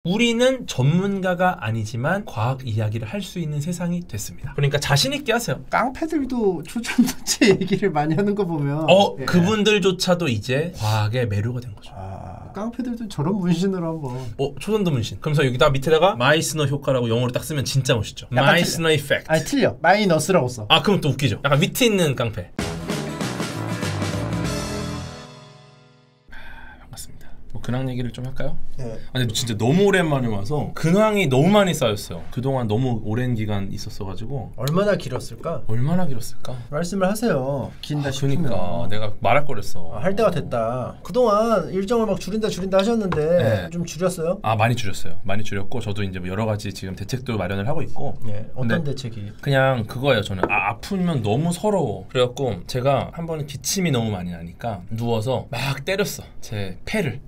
우리는 전문가가 아니지만 과학 이야기를 할 수 있는 세상이 됐습니다. 그러니까 자신 있게 하세요. 깡패들도 초전도체 얘기를 많이 하는 거 보면 예. 그분들조차도 이제 과학에 매료가 된 거죠. 깡패들도 저런 문신으로 한번 초전도 문신. 그러면서 여기다 밑에다가 마이스너 효과라고 영어로 딱 쓰면 진짜 멋있죠. 마이스너 이펙트. 아니 틀려. 마이너스라고 써. 그럼 또 웃기죠. 약간 위트 있는 깡패. 근황 얘기를 좀 할까요? 네. 근데 진짜 너무 오랜만에 와서 근황이 너무 많이 쌓였어요. 그동안 너무 오랜 기간 있었어가지고. 얼마나 길었을까? 얼마나 길었을까? 말씀을 하세요. 긴다 싶으면. 그러니까 내가 말할 거랬어. 할 때가 됐다. 그동안 일정을 막 줄인다 하셨는데 네. 좀 줄였어요? 많이 줄였어요. 많이 줄였고 저도 이제 뭐 여러 가지 지금 대책도 마련을 하고 있고. 네. 어떤 대책이? 그냥 그거예요. 저는 아프면 너무 서러워. 그래갖고 제가 한 번은 기침이 너무 많이 나니까 누워서 막 때렸어. 제 폐를.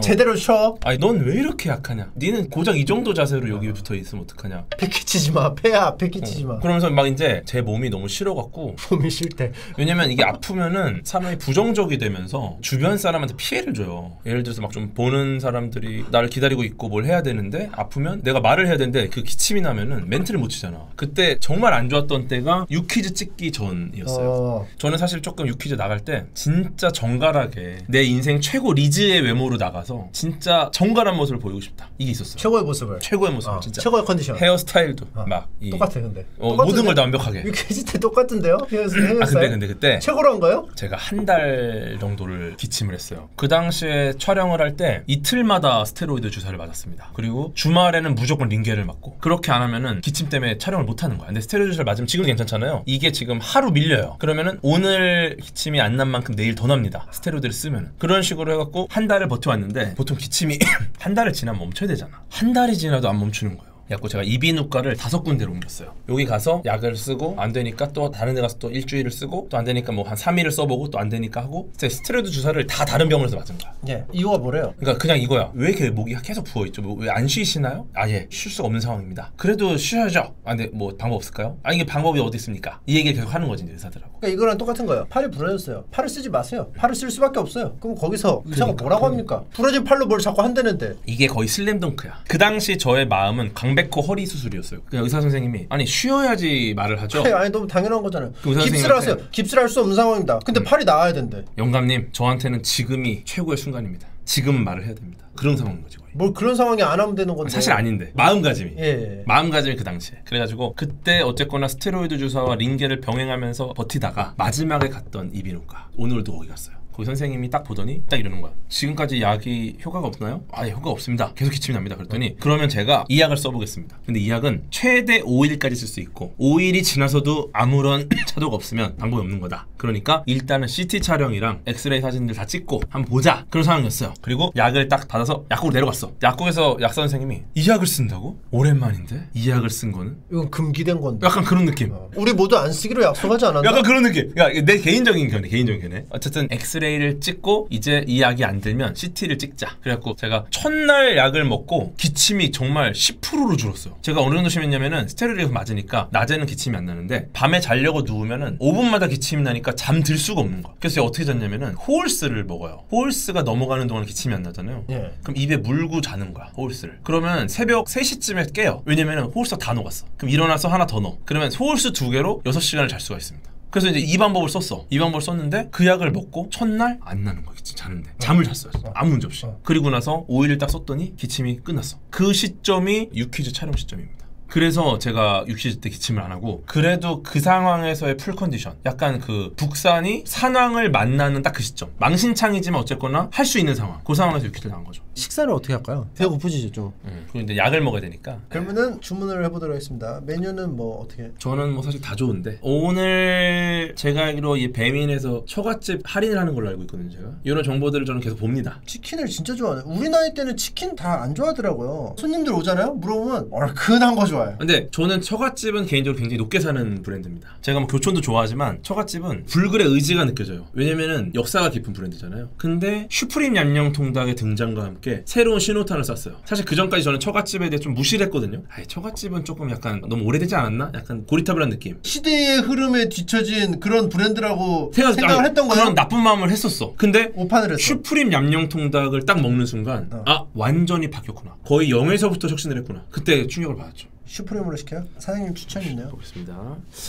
제대로 쉬어. 아니 넌 왜 이렇게 약하냐? 니는 고작 이 정도 자세로 여기 붙어 있으면 어떡하냐? 폐 끼치지 마. 폐야 폐 끼치지 마. 그러면서 막 이제 제 몸이 너무 싫어갖고. 몸이 싫대. 왜냐면 이게 아프면은 사람이 부정적이 되면서 주변 사람한테 피해를 줘요. 예를 들어서 막 좀 보는 사람들이 나를 기다리고 있고 뭘 해야 되는데 아프면 내가 말을 해야 되는데 그 기침이 나면은 멘트를 못 치잖아. 그때 정말 안 좋았던 때가 유퀴즈 찍기 전이었어요. 저는 사실 조금 유퀴즈 나갈 때 진짜 정갈하게 내 인생 최고 리즈의 외모로 나가서 진짜 정갈한 모습을 보이고 싶다. 이게 있었어. 최고의 모습을. 최고의 모습. 진짜. 최고의 컨디션. 헤어스타일도 막 똑같아 근데. 모든 걸 다 완벽하게. 유퀴즈 때 똑같은데요? 헤어스타일. 근데 그때 최고로 한 거요? 제가 한 달 정도를 기침을 했어요. 그 당시에 촬영을 할 때 이틀마다 스테로이드 주사를 맞았습니다. 그리고 주말에는 무조건 링겔을 맞고 그렇게 안 하면은 기침 때문에 촬영을 못 하는 거야. 근데 스테로이드 주사를 맞으면 지금도 괜찮잖아요. 이게 지금 하루 밀려요. 그러면은 오늘 기침이 안 난 만큼 내일 더 납니다. 스테로이드를 쓰면. 그런 식으로 해갖고 한 달을 버텨왔는데 보통 기침이 한 달을 지나면 멈춰야 되잖아. 한 달이 지나도 안 멈추는 거예요. 그래갖고 제가 이비인후과를 5군데로 옮겼어요. 여기 가서 약을 쓰고 안 되니까 또 다른 데 가서 또 일주일을 쓰고 또 안 되니까 뭐 한 3일을 써보고 또 안 되니까 하고 스테로이드 주사를 다 다른 병원에서 맞은 거야. 예. 이유가 뭐래요? 그러니까 그냥 이거야. 왜 이렇게 목이 계속 부어있죠? 왜 안 쉬시나요? 예. 쉴 수가 없는 상황입니다. 그래도 쉬어야죠. 근데 뭐 방법 없을까요? 이게 방법이 어디 있습니까? 이 얘기를 계속 하는 거지 이제 의사들하고. 그러니까 이거랑 똑같은 거예요. 팔이 부러졌어요. 팔을 쓰지 마세요. 팔을 쓸 수밖에 없어요. 그럼 거기서 의사가 뭐라고 합니까? 부러진 팔로 뭘 자꾸 한다는데. 이게 거의 슬램덩크야. 그 당시 저의 마음은 강백호 허리 수술이었어요. 그냥 의사 선생님이 아니 쉬어야지 말을 하죠. 아니 너무 당연한 거잖아요. 그 깁스를 하세요. 깁스를 할 수 없는 상황입니다. 근데 팔이 나와야 된대. 영감님 저한테는 지금이 최고의 순간입니다. 지금 말을 해야 됩니다. 그런 상황인 거지 거의. 뭘 그런 상황이 안 하면 되는 건데. 사실 아닌데 마음가짐이. 예. 마음가짐이 그 당시에. 그래가지고 그때 어쨌거나 스테로이드 주사와 링겔을 병행하면서 버티다가 마지막에 갔던 이비인후과. 오늘도 거기 갔어요. 거기 선생님이 딱 보더니 딱 이러는 거야. 지금까지 약이 효과가 없나요? 예, 효과가 없습니다. 계속 기침이 납니다. 그랬더니 그러면 제가 이 약을 써보겠습니다. 근데 이 약은 최대 5일까지 쓸 수 있고 5일이 지나서도 아무런 차도가 없으면 방법이 없는 거다. 그러니까 일단은 CT 촬영이랑 엑스레이 사진들 다 찍고 한번 보자. 그런 상황이었어요. 그리고 약을 딱 받아서 약국으로 내려갔어. 약국에서 약사 선생님이 이 약을 쓴다고? 오랜만인데? 이 약을 쓴 거는? 이건 금기된 건데. 약간 그런 느낌. 우리 모두 안 쓰기로 약속하지 않았나? 약간 그런 느낌. 내 개인적인 견해. 어쨌든 엑스레이를 찍고 이제 이 약이 안 들면 CT를 찍자. 그래갖고 제가 첫날 약을 먹고 기침이 정말 10%로 줄었어요. 제가 어느 정도 심했냐면은 스테로이드 맞으니까 낮에는 기침이 안 나는데 밤에 자려고 누우면은 5분마다 기침이 나니까 잠들 수가 없는 거야. 그래서 제가 어떻게 잤냐면은 호울스를 먹어요. 호울스가 넘어가는 동안 기침이 안 나잖아요. 예. 그럼 입에 물고 자는 거야 호울스를. 그러면 새벽 3시쯤에 깨요. 왜냐면은 호울스가 다 녹았어. 그럼 일어나서 하나 더 넣어. 그러면 호울스 2개로 6시간을 잘 수가 있습니다. 그래서 이제 이 방법을 썼어. 이 방법을 썼는데 그 약을 먹고 첫날 안 나는 거야. 기침 자는데. 잠을 잤어요. 아무 문제 없이. 그리고 나서 5일을 딱 썼더니 기침이 끝났어. 그 시점이 유퀴즈 촬영 시점입니다. 그래서 제가 유퀴즈 때 기침을 안 하고 그래도 그 상황에서의 풀 컨디션 약간 그 북산이 산왕을 만나는 딱 그 시점 망신창이지만 어쨌거나 할 수 있는 상황 그 상황에서 유퀴즈를 나간 거죠. 식사를 어떻게 할까요? 배가 고프시죠 좀? 그리고 이제 약을 먹어야 되니까. 그러면은 주문을 해보도록 하겠습니다. 메뉴는 뭐 어떻게? 저는 뭐 사실 다 좋은데 오늘 제가 알기로 이 배민에서 처갓집 할인을 하는 걸로 알고 있거든요. 제가 이런 정보들을 저는 계속 봅니다. 치킨을 진짜 좋아하네. 우리 나이 때는 치킨 다 안 좋아하더라고요. 손님들 오잖아요? 물어보면 얼큰한 거 좋아해요. 근데 저는 처갓집은 개인적으로 굉장히 높게 사는 브랜드입니다. 제가 뭐 교촌도 좋아하지만 처갓집은 불굴의 의지가 느껴져요. 왜냐면은 역사가 깊은 브랜드잖아요. 근데 슈프림 얌양통닭의 등장과 함께 맞게 새로운 신호탄을 쐈어요. 사실 그 전까지 저는 처갓집에 대해 좀 무시를 했거든요. 아이, 처갓집은 조금 약간 너무 오래되지 않았나? 약간 고리타분한 느낌. 시대의 흐름에 뒤처진 그런 브랜드라고 생각을 했던 거예요? 그런 나쁜 마음을 했었어. 근데 오판을 했어. 슈프림 얌영통닭을 딱 먹는 순간 아, 완전히 바뀌었구나. 거의 0에서부터 혁신을 했구나. 그때 충격을 받았죠. 슈프림으로 시켜요? 사장님 추천이네요. 보겠습니다.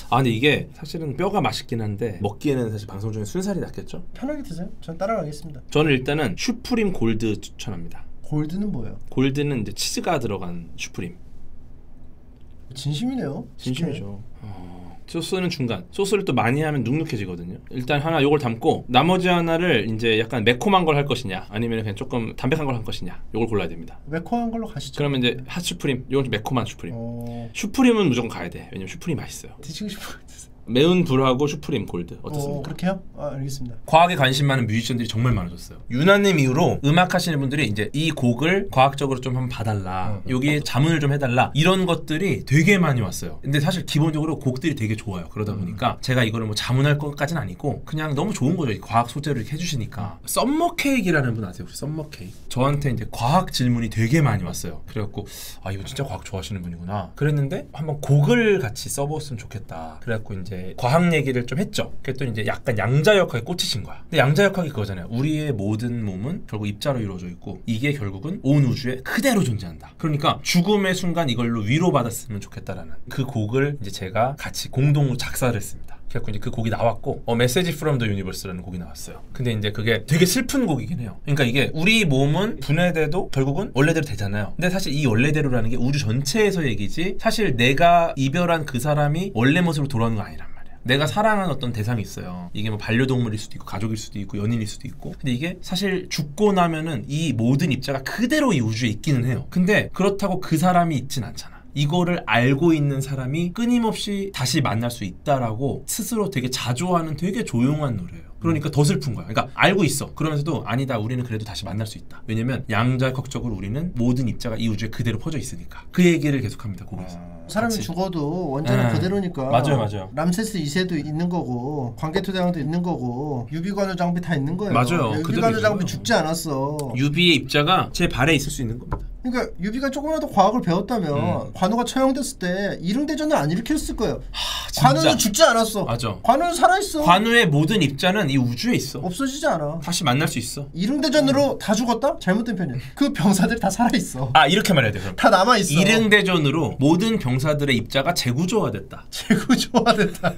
아, 근데 이게 사실은 뼈가 맛있긴 한데 먹기에는 사실 방송 중에 순살이 낫겠죠? 편하게 드세요. 전 따라가겠습니다. 저는 일단은 슈프림 골드 추천합니다. 골드는 뭐예요? 골드는 이제 치즈가 들어간 슈프림. 진심이네요. 진심이죠. 소스는 중간. 소스를 또 많이 하면 눅눅해지거든요. 일단 하나 요걸 담고 나머지 하나를 이제 약간 매콤한 걸 할 것이냐 아니면 그냥 조금 담백한 걸 할 것이냐 요걸 골라야 됩니다. 매콤한 걸로 가시죠. 그러면 이제 핫 슈프림, 요건 좀 매콤한 슈프림. 슈프림은 무조건 가야 돼. 왜냐면 슈프림이 맛있어요. 드시고 싶어요. 매운 불하고 슈프림 골드 어떻습니까? 그렇게요? 아, 알겠습니다. 과학에 관심 많은 뮤지션들이 정말 많아졌어요. 유나님 이후로 음악 하시는 분들이 이제 이 곡을 과학적으로 좀 한번 봐달라, 여기에 자문을 좀 해달라, 이런 것들이 되게 많이 왔어요. 근데 사실 기본적으로 곡들이 되게 좋아요. 그러다 보니까 제가 이거를 뭐 자문할 것까지는 아니고 그냥 너무 좋은 거죠. 이 과학 소재를 이렇게 해주시니까. 썸머 케이크라는 분 아세요? 혹시 썸머 케이크? 저한테 이제 과학 질문이 되게 많이 왔어요. 그래갖고 아, 이거 진짜 과학 좋아하시는 분이구나. 그랬는데 한번 곡을 같이 써봤으면 좋겠다. 그래갖고 이제 과학 얘기를 좀 했죠. 그랬더니 이제 약간 양자역학에 꽂히신 거야. 근데 양자역학이 그거잖아요. 우리의 모든 몸은 결국 입자로 이루어져 있고 이게 결국은 온 우주에 그대로 존재한다. 그러니까 죽음의 순간 이걸로 위로받았으면 좋겠다라는 그 곡을 이제 제가 같이 공동으로 작사를 했습니다. 그래서 이제 그 곡이 나왔고 메시지 프롬 더 유니버스라는 곡이 나왔어요. 근데 이제 그게 되게 슬픈 곡이긴 해요. 그러니까 이게 우리 몸은 분해돼도 결국은 원래대로 되잖아요. 근데 사실 이 원래대로라는 게 우주 전체에서 얘기지 사실 내가 이별한 그 사람이 원래 모습으로 돌아오는 건 아니란 말이야. 내가 사랑하는 어떤 대상이 있어요. 이게 뭐 반려동물일 수도 있고 가족일 수도 있고 연인일 수도 있고. 근데 이게 사실 죽고 나면은 이 모든 입자가 그대로 이 우주에 있기는 해요. 근데 그렇다고 그 사람이 있진 않잖아. 이거를 알고 있는 사람이 끊임없이 다시 만날 수 있다라고 스스로 되게 자조하는 되게 조용한 노래예요. 그러니까 더 슬픈 거야. 그러니까 알고 있어. 그러면서도 아니다, 우리는 그래도 다시 만날 수 있다. 왜냐면 양자역학적으로 우리는 모든 입자가 이 우주에 그대로 퍼져 있으니까. 그 얘기를 계속합니다, 곡에서. 사람이 같이. 죽어도 원자는 그대로니까. 맞아요. 람세스 2세도 있는 거고 광개토대왕도 있는 거고 유비관우 장비 다 있는 거예요. 맞아요. 유비관우 장비 죽지 않았어. 유비의 입자가 제 발에 있을 수 있는 겁니다. 그러니까 유비가 조금이라도 과학을 배웠다면 관우가 처형됐을 때 이릉대전을 안 일으켰을 거예요. 관우는 죽지 않았어. 맞아. 관우는 살아있어. 관우의 모든 입자는 이 우주에 있어. 없어지지 않아. 다시 만날 수 있어. 이릉대전으로 다 죽었다? 잘못된 편이야. 그 병사들이 다 살아있어. 아, 이렇게 말해야 돼. 그럼 다 남아있어. 이릉대전으로 모든 병사들의 입자가 재구조화됐다. 재구조화됐다.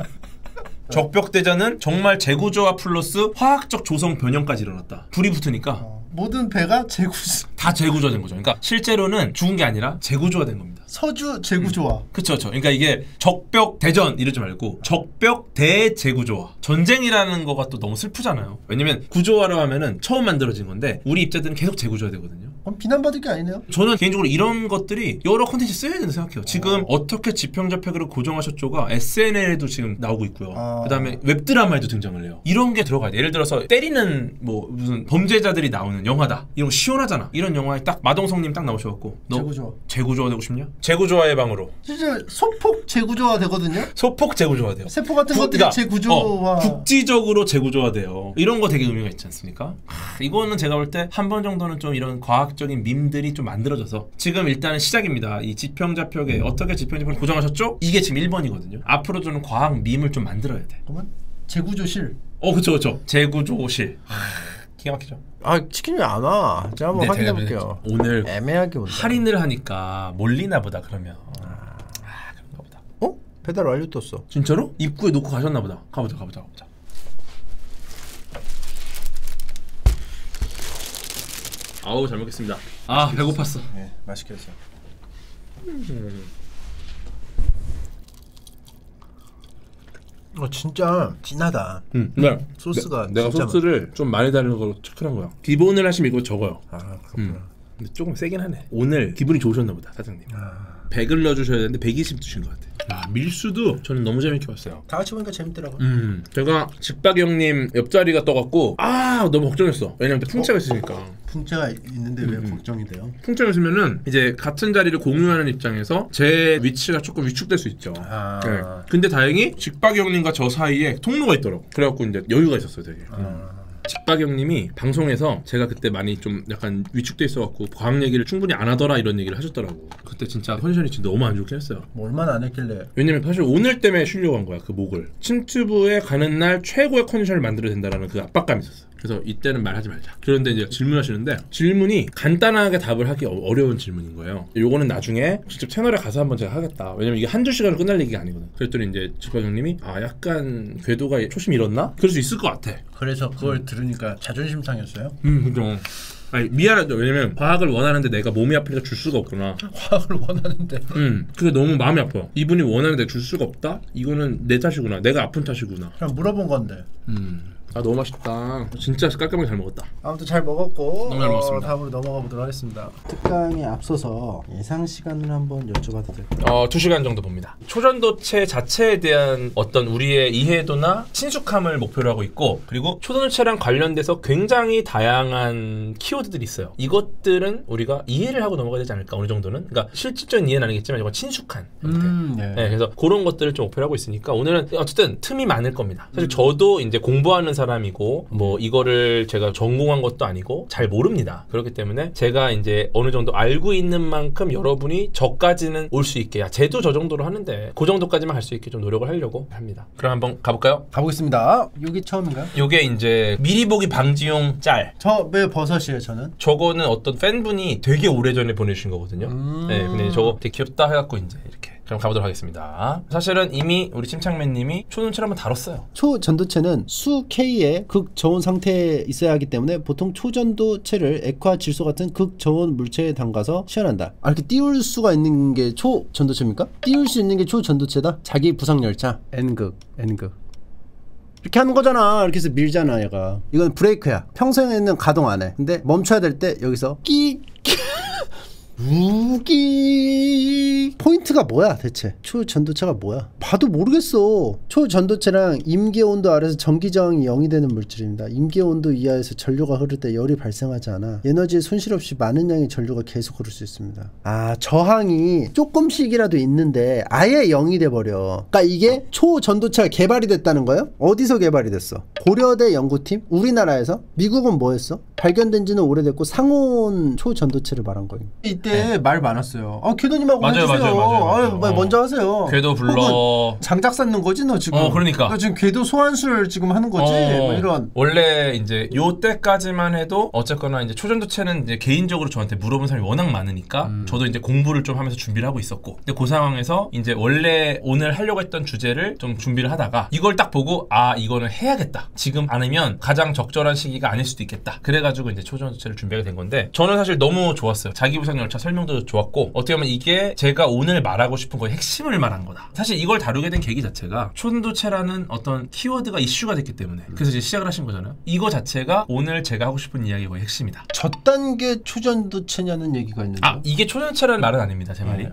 적벽대전은 정말 재구조화 플러스 화학적 조성 변형까지 일어났다. 불이 붙으니까 모든 배가 다 재구조화된 거죠. 그러니까 실제로는 죽은 게 아니라 재구조화된 겁니다. 서주 재구조화. 그쵸. 그러니까 이게 적벽 대전 이러지 말고 적벽 대재구조화. 전쟁이라는 거가 또 너무 슬프잖아요. 왜냐면 구조화라고 하면은 처음 만들어진 건데 우리 입자들은 계속 재구조화 되거든요. 그럼 비난받을 게 아니네요. 저는 개인적으로 이런 것들이 여러 콘텐츠 써야 된다고 생각해요. 지금 어떻게 지평좌표를 고정하셨죠가 SNL에도 지금 나오고 있고요. 그 다음에 웹드라마에도 등장을 해요. 이런 게 들어가야 돼. 예를 들어서 때리는 뭐 무슨 범죄자들이 나오는 영화다. 이런 거 시원하잖아. 이런 영화에 딱 마동석님 딱 나오셔갖고 너 재구조화 되고 싶냐? 재구조화 예방으로. 진짜 소폭 재구조화 되거든요. 소폭 재구조화 돼요. 세포 같은 것들이 재구조화. 국지적으로 재구조화 돼요. 이런 거 되게 의미가 있지 않습니까? 이거는 제가 볼 때 한 번 정도는 좀 이런 과학적인 밈들이 좀 만들어져서 지금 일단은 시작입니다. 이 지평좌표계 어떻게 지평좌표를 고정하셨죠? 이게 지금 1번이거든요. 앞으로 저는 과학 밈을 좀 만들어야 돼. 그러면 재구조실. 그쵸. 재구조실. 기가 막히죠. 치킨이 안 와. 제가 한번 확인해 볼게요. 오늘 애매하게 온다. 할인을 하니까 몰리나 보다. 그러면 그런가 보다. 배달 완료 떴어. 진짜로? 입구에 놓고 가셨나 보다. 가보자. 아우, 잘 먹겠습니다. 배고팠어. 네, 맛있게 했어요. 진짜 진하다. 네. 소스가 내가 진짜 소스를 좀 많이 다른 걸로 체크한 거야. 기본을 하시면 이거 적어요. 그렇구나. 근데 조금 세긴 하네. 오늘 기분이 좋으셨나 보다, 사장님. 100을 넣어주셔야 되는데 120 드신 것 같아. 밀수도 저는 너무 재밌게 봤어요. 다 같이 보니까 재밌더라고. 제가 직박이 형님 옆자리가 떠갖고 너무 걱정했어. 왜냐면 풍채가 있으니까. 풍채가 있는데 왜 걱정이 돼요? 풍채가 있으면은 이제 같은 자리를 공유하는 입장에서 제 위치가 조금 위축될 수 있죠. 네. 근데 다행히 직박이 형님과 저 사이에 통로가 있더라고. 그래갖고 이제 여유가 있었어요, 되게. 직박영님이 방송에서 제가 그때 많이 좀 약간 위축돼 있어갖고 과학 얘기를 충분히 안 하더라 이런 얘기를 하셨더라고. 그때 진짜 컨디션이 진짜 너무 안 좋긴 했어요. 뭐 얼마나 안 했길래. 왜냐면 사실 오늘 때문에 쉬려고 한 거야 그 목을. 침투부에 가는 날 최고의 컨디션을 만들어야 된다라는 그 압박감이 있었어. 그래서 이때는 말하지 말자. 그런데 이제 질문하시는데 질문이 간단하게 답을 하기 어려운 질문인 거예요. 요거는 나중에 직접 채널에 가서 한번 제가 하겠다. 왜냐면 이게 한두 시간으로 끝날 얘기가 아니거든. 그랬더니 이제 직박형님이 약간 궤도가 초심 잃었나? 그럴 수 있을 것 같아. 그래서 그걸 들으니까 자존심 상했어요? 그죠. 아니 미안하죠. 왜냐면 과학을 원하는데 내가 몸이 아프니까 줄 수가 없구나. 과학을 원하는데. 그게 너무 마음이 아파. 이분이 원하는데 줄 수가 없다? 이거는 내 탓이구나. 내가 아픈 탓이구나. 그냥 물어본 건데. 아 너무 맛있다. 진짜 깔끔하게 잘 먹었다. 아무튼 잘 먹었고 너무 잘 먹었습니다. 다음으로 넘어가 보도록 하겠습니다. 특강에 앞서서 예상 시간을 한번 여쭤봐도 될까요? 2시간 정도 봅니다. 초전도체 자체에 대한 어떤 우리의 이해도나 친숙함을 목표로 하고 있고, 그리고 초전도체랑 관련돼서 굉장히 다양한 키워드들이 있어요. 이것들은 우리가 이해를 하고 넘어가야 되지 않을까, 어느 정도는. 그러니까 실질적인 이해는 아니겠지만 이건 친숙한 형태. 네, 그래서 그런 것들을 좀 목표로 하고 있으니까 오늘은 어쨌든 틈이 많을 겁니다. 사실 저도 이제 공부하는 사람이고 뭐 이거를 제가 전공한 것도 아니고 잘 모릅니다. 그렇기 때문에 제가 이제 어느 정도 알고 있는 만큼 여러분이 저까지는 올 수 있게, 쟤도 저 정도로 하는데 그 정도까지만 할 수 있게 좀 노력을 하려고 합니다. 그럼 한번 가볼까요? 가보겠습니다. 여기 처음인가요? 요게 이제 미리 보기 방지용 짤. 저 왜 버섯이에요 저는? 저거는 어떤 팬분이 되게 오래전에 보내주신 거거든요. 네, 근데 저거 되게 귀엽다 해갖고 이제 이렇게. 그럼 가보도록 하겠습니다. 사실은 이미 우리 침착맨님이 초전도체를 한번 다뤘어요. 초전도체는 수 K의 극저온 상태에 있어야 하기 때문에 보통 초전도체를 액화 질소 같은 극저온 물체에 담가서 시연한다. 이렇게 띄울 수가 있는 게 초전도체입니까? 띄울 수 있는 게 초전도체다? 자기 부상열차 N극 이렇게 하는 거잖아. 이렇게 해서 밀잖아 얘가. 이건 브레이크야. 평소에는 가동 안 해. 근데 멈춰야 될 때 여기서 끼 무기 포인트가 뭐야 대체? 초전도체가 뭐야? 봐도 모르겠어. 초전도체랑 임계온도 아래서 전기저항이 0이 되는 물질입니다. 임계온도 이하에서 전류가 흐를 때 열이 발생하지 않아 에너지의 손실 없이 많은 양의 전류가 계속 흐를 수 있습니다. 저항이 조금씩이라도 있는데 아예 0이 돼버려. 그러니까 이게 초전도체가 개발이 됐다는 거예요? 어디서 개발이 됐어? 고려대 연구팀? 우리나라에서? 미국은 뭐 했어? 발견된 지는 오래됐고 상온 초전도체를 말한 거예요. 이때 말 많았어요. 궤도님하고 해주세요. 맞아요. 먼저 하세요. 궤도 불러. 장작 쌓는 거지 너 지금. 그러니까. 너 지금 궤도 소환술 지금 하는 거지. 뭐 이런. 원래 이제 요 때까지만 해도 어쨌거나 이제 초전도체는 이제 개인적으로 저한테 물어본 사람이 워낙 많으니까 저도 이제 공부를 좀 하면서 준비를 하고 있었고, 근데 그 상황에서 이제 원래 오늘 하려고 했던 주제를 좀 준비를 하다가 이걸 딱 보고 이거는 해야겠다. 지금 안 하면 가장 적절한 시기가 아닐 수도 있겠다. 그래가지고 이제 초전도체를 준비하게 된 건데, 저는 사실 너무 좋았어요. 자기부상열차 설명도 좋았고, 어떻게 보면 이게 제가 오늘 말하고 싶은 거의 핵심을 말한 거다. 사실 이걸 다루게 된 계기 자체가 초전도체라는 어떤 키워드가 이슈가 됐기 때문에, 그래서 이제 시작을 하신 거잖아요. 이거 자체가 오늘 제가 하고 싶은 이야기의 거의 핵심이다. 저단계 초전도체냐는 얘기가 있는데 이게 초전도체라는 말은 아닙니다. 제 말이.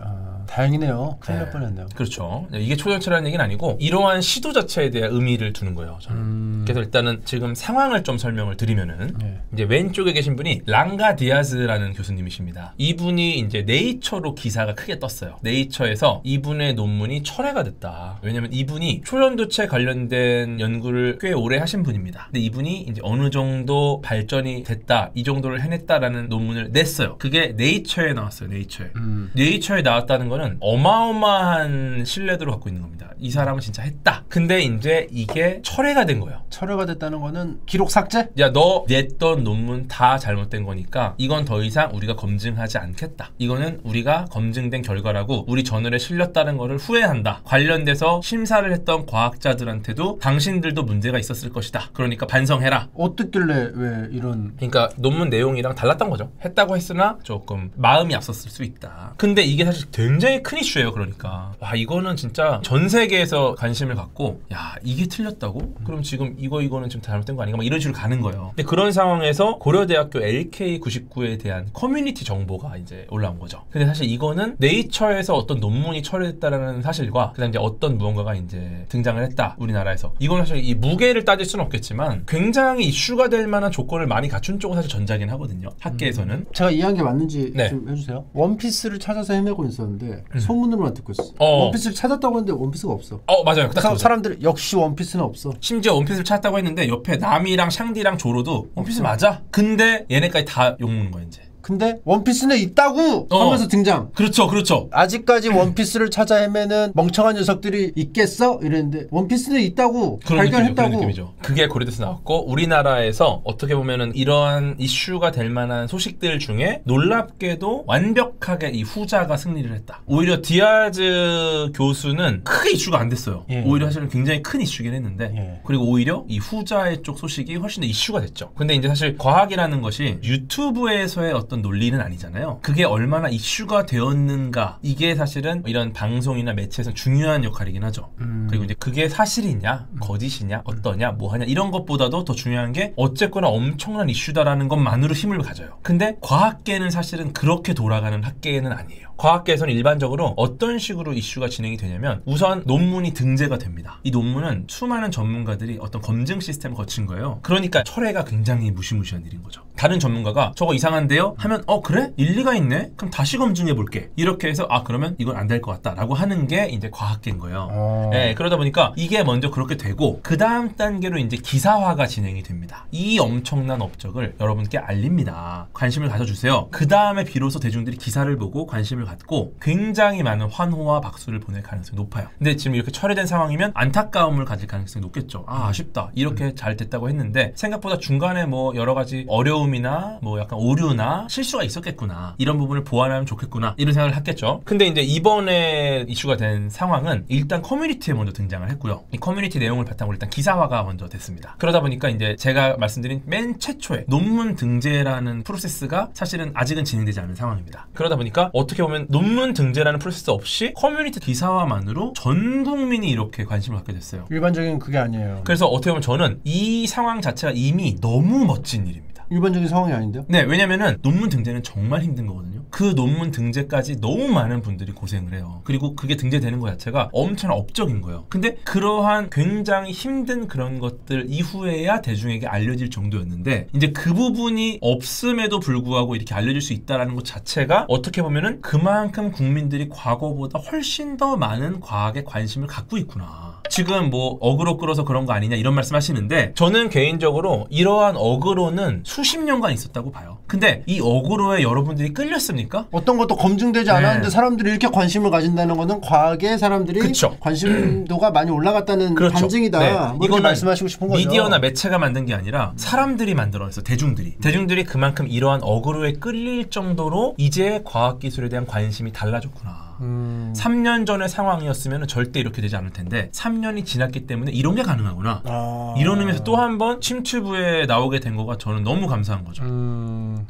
다행이네요. 큰일 날 뻔했네요. 그렇죠. 이게 초전도체라는 얘기는 아니고 이러한 시도 자체에 대한 의미를 두는 거예요. 저는. 그래서 일단은 지금 상황을 좀 설명을 드리면은 이제 왼쪽에 계신 분이 랑가 디아즈라는 교수님이십니다. 이분이 이제 네이처로 기사가 크게 떴어요. 네이처에서 이분의 논문이 철회가 됐다. 왜냐면 이분이 초전도체 관련된 연구를 꽤 오래 하신 분입니다. 근데 이분이 이제 어느 정도 발전이 됐다, 이 정도를 해냈다라는 논문을 냈어요. 그게 네이처에 나왔어요. 네이처에. 네이처에 나왔다는 거는 어마어마한 신뢰도를 갖고 있는 겁니다. 이 사람은 진짜 했다. 근데 이제 이게 철회가 된 거예요. 철회가 됐다는 거는 기록 삭제? 야, 너 냈던 논문 다 잘못된 거니까 이건 더 이상 우리가 검증하지 않겠다. 이거는 우리가 검증된 결과라고 우리 저널에 실렸다는 거를 후회한다. 관련돼서 심사를 했던 과학자들한테도 당신들도 문제가 있었을 것이다. 그러니까 반성해라. 어떻길래 왜 이런... 그러니까 논문 내용이랑 달랐던 거죠. 했다고 했으나 조금 마음이 앞섰을 수 있다. 근데 이게 사실 굉장히 큰 이슈예요. 그러니까 이거는 진짜 전 세계에서 관심을 갖고, 야, 이게 틀렸다고? 그럼 지금 이거는 지금 잘못된 거 아닌가? 막 이런 식으로 가는 거예요. 근데 그런 상황에서 고려대학교 LK99에 대한 커뮤니티 정보가 이제 올라온 거죠. 근데 사실 이거는 네이처에서 어떤 논문이 철회됐다라는 사실과 그다음 이제 어떤 무언가가 이제 등장을 했다, 우리나라에서. 이건 사실 이 무게를 따질 수는 없겠지만 굉장히 이슈가 될 만한 조건을 많이 갖춘 쪽은 사실 전자긴 하거든요. 학계에서는. 제가 이해한 게 맞는지 좀 해주세요. 원피스를 찾아서 헤매고 있었는데 소문으로만 듣고 있어. 원피스를 찾았다고 했는데 원피스가 없어. 맞아요. 그래서 사람들이 역시 원피스는 없어. 심지어 원피스를 찾았다고 했는데 옆에 남이랑 샹디랑 조로도 원피스 맞아? 근데 얘네까지 다 욕먹는 거야 이제. 근데 원피스는 있다고 하면서 등장. 그렇죠. 아직까지 원피스를 찾아 헤매는 멍청한 녀석들이 있겠어? 이랬는데 원피스는 있다고 발견했다고. 그런 느낌이죠. 그게 고려돼서 나왔고 우리나라에서 어떻게 보면은 이러한 이슈가 될 만한 소식들 중에 놀랍게도 완벽하게 이 후자가 승리를 했다. 오히려 디아즈 교수는 크게 이슈가 안 됐어요. 오히려 사실은 굉장히 큰 이슈긴 했는데 그리고 오히려 이 후자의 쪽 소식이 훨씬 더 이슈가 됐죠. 근데 이제 사실 과학이라는 것이 유튜브에서의 어떤 논리는 아니잖아요. 그게 얼마나 이슈가 되었는가 이게 사실은 이런 방송이나 매체에서 중요한 역할이긴 하죠. 그리고 이제 그게 사실이냐 거짓이냐 어떠냐 뭐하냐 이런 것보다도 더 중요한 게 어쨌거나 엄청난 이슈다라는 것만으로 힘을 가져요. 근데 과학계는 사실은 그렇게 돌아가는 학계는 아니에요. 과학계에서는 일반적으로 어떤 식으로 이슈가 진행이 되냐면 우선 논문이 등재가 됩니다. 이 논문은 수많은 전문가들이 어떤 검증 시스템을 거친 거예요. 그러니까 철회가 굉장히 무시무시한 일인 거죠. 다른 전문가가 저거 이상한데요? 하면 그래? 일리가 있네? 그럼 다시 검증해 볼게. 이렇게 해서 그러면 이건 안 될 것 같다 라고 하는 게 이제 과학계인 거예요. 그러다 보니까 이게 먼저 그렇게 되고 그 다음 단계로 이제 기사화가 진행이 됩니다. 이 엄청난 업적을 여러분께 알립니다. 관심을 가져주세요. 그 다음에 비로소 대중들이 기사를 보고 관심을 갖고 굉장히 많은 환호와 박수를 보낼 가능성이 높아요. 근데 지금 이렇게 철회된 상황이면 안타까움을 가질 가능성이 높겠죠. 아쉽다. 이렇게 잘 됐다고 했는데 생각보다 중간에 뭐 여러 가지 어려움이나 뭐 약간 오류나 실수가 있었겠구나. 이런 부분을 보완하면 좋겠구나. 이런 생각을 했겠죠. 근데 이제 이번에 이슈가 된 상황은 일단 커뮤니티에 먼저 등장을 했고요. 이 커뮤니티 내용을 바탕으로 일단 기사화가 먼저 됐습니다. 그러다 보니까 이제 제가 말씀드린 맨 최초의 논문 등재라는 프로세스가 사실은 아직은 진행되지 않은 상황입니다. 그러다 보니까 어떻게 보면 논문 등재라는 프로세스 없이 커뮤니티 기사화만으로 전 국민이 이렇게 관심을 갖게 됐어요. 일반적인 그게 아니에요. 그래서 어떻게 보면 저는 이 상황 자체가 이미 너무 멋진 일입니다. 일반적인 상황이 아닌데요? 네, 왜냐면은 논문 등재는 정말 힘든 거거든요. 그 논문 등재까지 너무 많은 분들이 고생을 해요. 그리고 그게 등재되는 것 자체가 엄청난 업적인 거예요. 근데 그러한 굉장히 힘든 그런 것들 이후에야 대중에게 알려질 정도였는데 이제 그 부분이 없음에도 불구하고 이렇게 알려질 수 있다는 것 자체가 어떻게 보면은 그만큼 국민들이 과거보다 훨씬 더 많은 과학에 관심을 갖고 있구나. 지금 뭐 어그로 끌어서 그런 거 아니냐 이런 말씀 하시는데 저는 개인적으로 이러한 어그로는 수십 년간 있었다고 봐요. 근데 이 어그로에 여러분들이 끌렸습니까? 어떤 것도 검증되지 않았는데 사람들이 이렇게 관심을 가진다는 거는 과학에 사람들이 관심도가 많이 올라갔다는 반증이다. 뭐 이건 말씀하시고 싶은 거죠. 미디어나 매체가 만든 게 아니라 사람들이 만들어서 대중들이 그만큼 이러한 어그로에 끌릴 정도로 이제 과학기술에 대한 관심이 달라졌구나. 3년 전의 상황이었으면 절대 이렇게 되지 않을 텐데 3년이 지났기 때문에 이런 게 가능하구나. 이런 의미에서 또 한 번 침투부에 나오게 된 거가 저는 너무 감사한 거죠.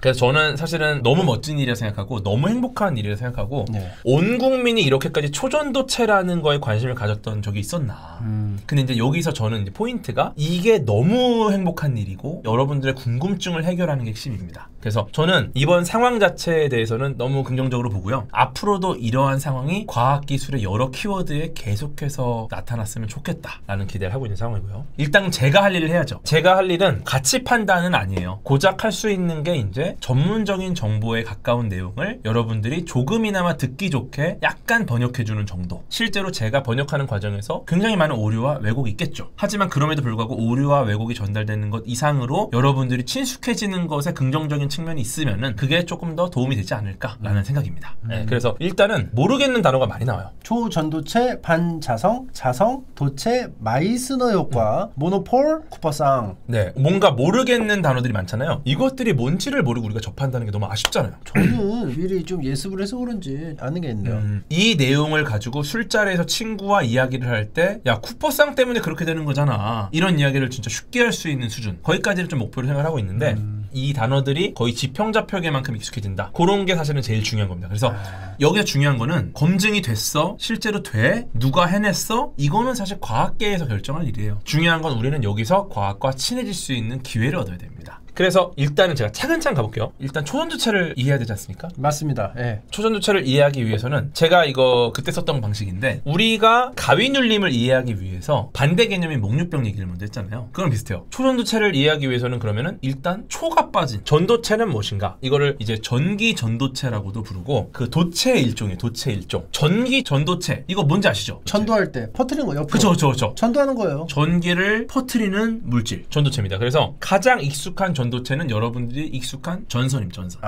그래서 저는 사실은 너무 멋진 일이라 생각하고 너무 행복한 일이라 생각하고 온 국민이 이렇게까지 초전도체라는 거에 관심을 가졌던 적이 있었나. 근데 이제 여기서 저는 이제 포인트가 이게 너무 행복한 일이고 여러분들의 궁금증을 해결하는 게 핵심입니다. 그래서 저는 이번 상황 자체에 대해서는 너무 긍정적으로 보고요. 앞으로도 이러한 상황이 과학기술의 여러 키워드에 계속해서 나타났으면 좋겠다라는 기대를 하고 있는 상황이고요. 일단 제가 할 일을 해야죠. 제가 할 일은 가치 판단은 아니에요. 고작 할 수 있는 게 이제 전문적인 정보에 가까운 내용을 여러분들이 조금이나마 듣기 좋게 약간 번역해주는 정도. 실제로 제가 번역하는 과정에서 굉장히 많은 오류와 왜곡이 있겠죠. 하지만 그럼에도 불구하고 오류와 왜곡이 전달되는 것 이상으로 여러분들이 친숙해지는 것에 긍정적인 측면이 있으면은 그게 조금 더 도움이 되지 않을까라는 생각입니다. 네, 그래서 일단은 모르겠는 단어가 많이 나와요. 초전도체, 반자성, 자성, 도체, 마이스너 효과, 모노폴, 쿠퍼상. 네, 뭔가 모르겠는 단어들이 많잖아요. 이것들이 뭔지를 모르고 우리가 접한다는 게 너무 아쉽잖아요. 저는 미리 좀 예습을 해서 그런지 아는 게 있네요. 이 내용을 가지고 술자리에서 친구와 이야기를 할 때 야 쿠퍼상 때문에 그렇게 되는 거잖아. 이런 이야기를 진짜 쉽게 할 수 있는 수준. 거기까지를 좀 목표로 생각하고 있는데 이 단어들이 거의 지평자표계만큼 익숙해진다. 그런 게 사실은 제일 중요한 겁니다. 그래서 여기서 중요한 거는 검증이 됐어? 실제로 돼? 누가 해냈어? 이거는 사실 과학계에서 결정할 일이에요. 중요한 건 우리는 여기서 과학과 친해질 수 있는 기회를 얻어야 됩니다. 그래서 일단은 제가 차근차근 가볼게요. 일단 초전도체를 이해해야 되지 않습니까? 맞습니다. 예. 초전도체를 이해하기 위해서는 제가 이거 그때 썼던 방식인데 우리가 가위 눌림을 이해하기 위해서 반대 개념인 목류병 얘기를 먼저 했잖아요. 그건 비슷해요. 초전도체를 이해하기 위해서는 그러면은 일단 초가 빠진 전도체는 무엇인가? 이거를 이제 전기 전도체라고도 부르고 그 도체의 일종이에요. 도체의 일종. 전기 전도체. 이거 뭔지 아시죠? 전도할 때 퍼뜨리는 거 옆으로. 그쵸. 전도하는 거예요. 전기를 퍼뜨리는 물질. 전도체입니다. 그래서 가장 익숙한 전도체는 여러분들이 익숙한 전선입니다. 전선.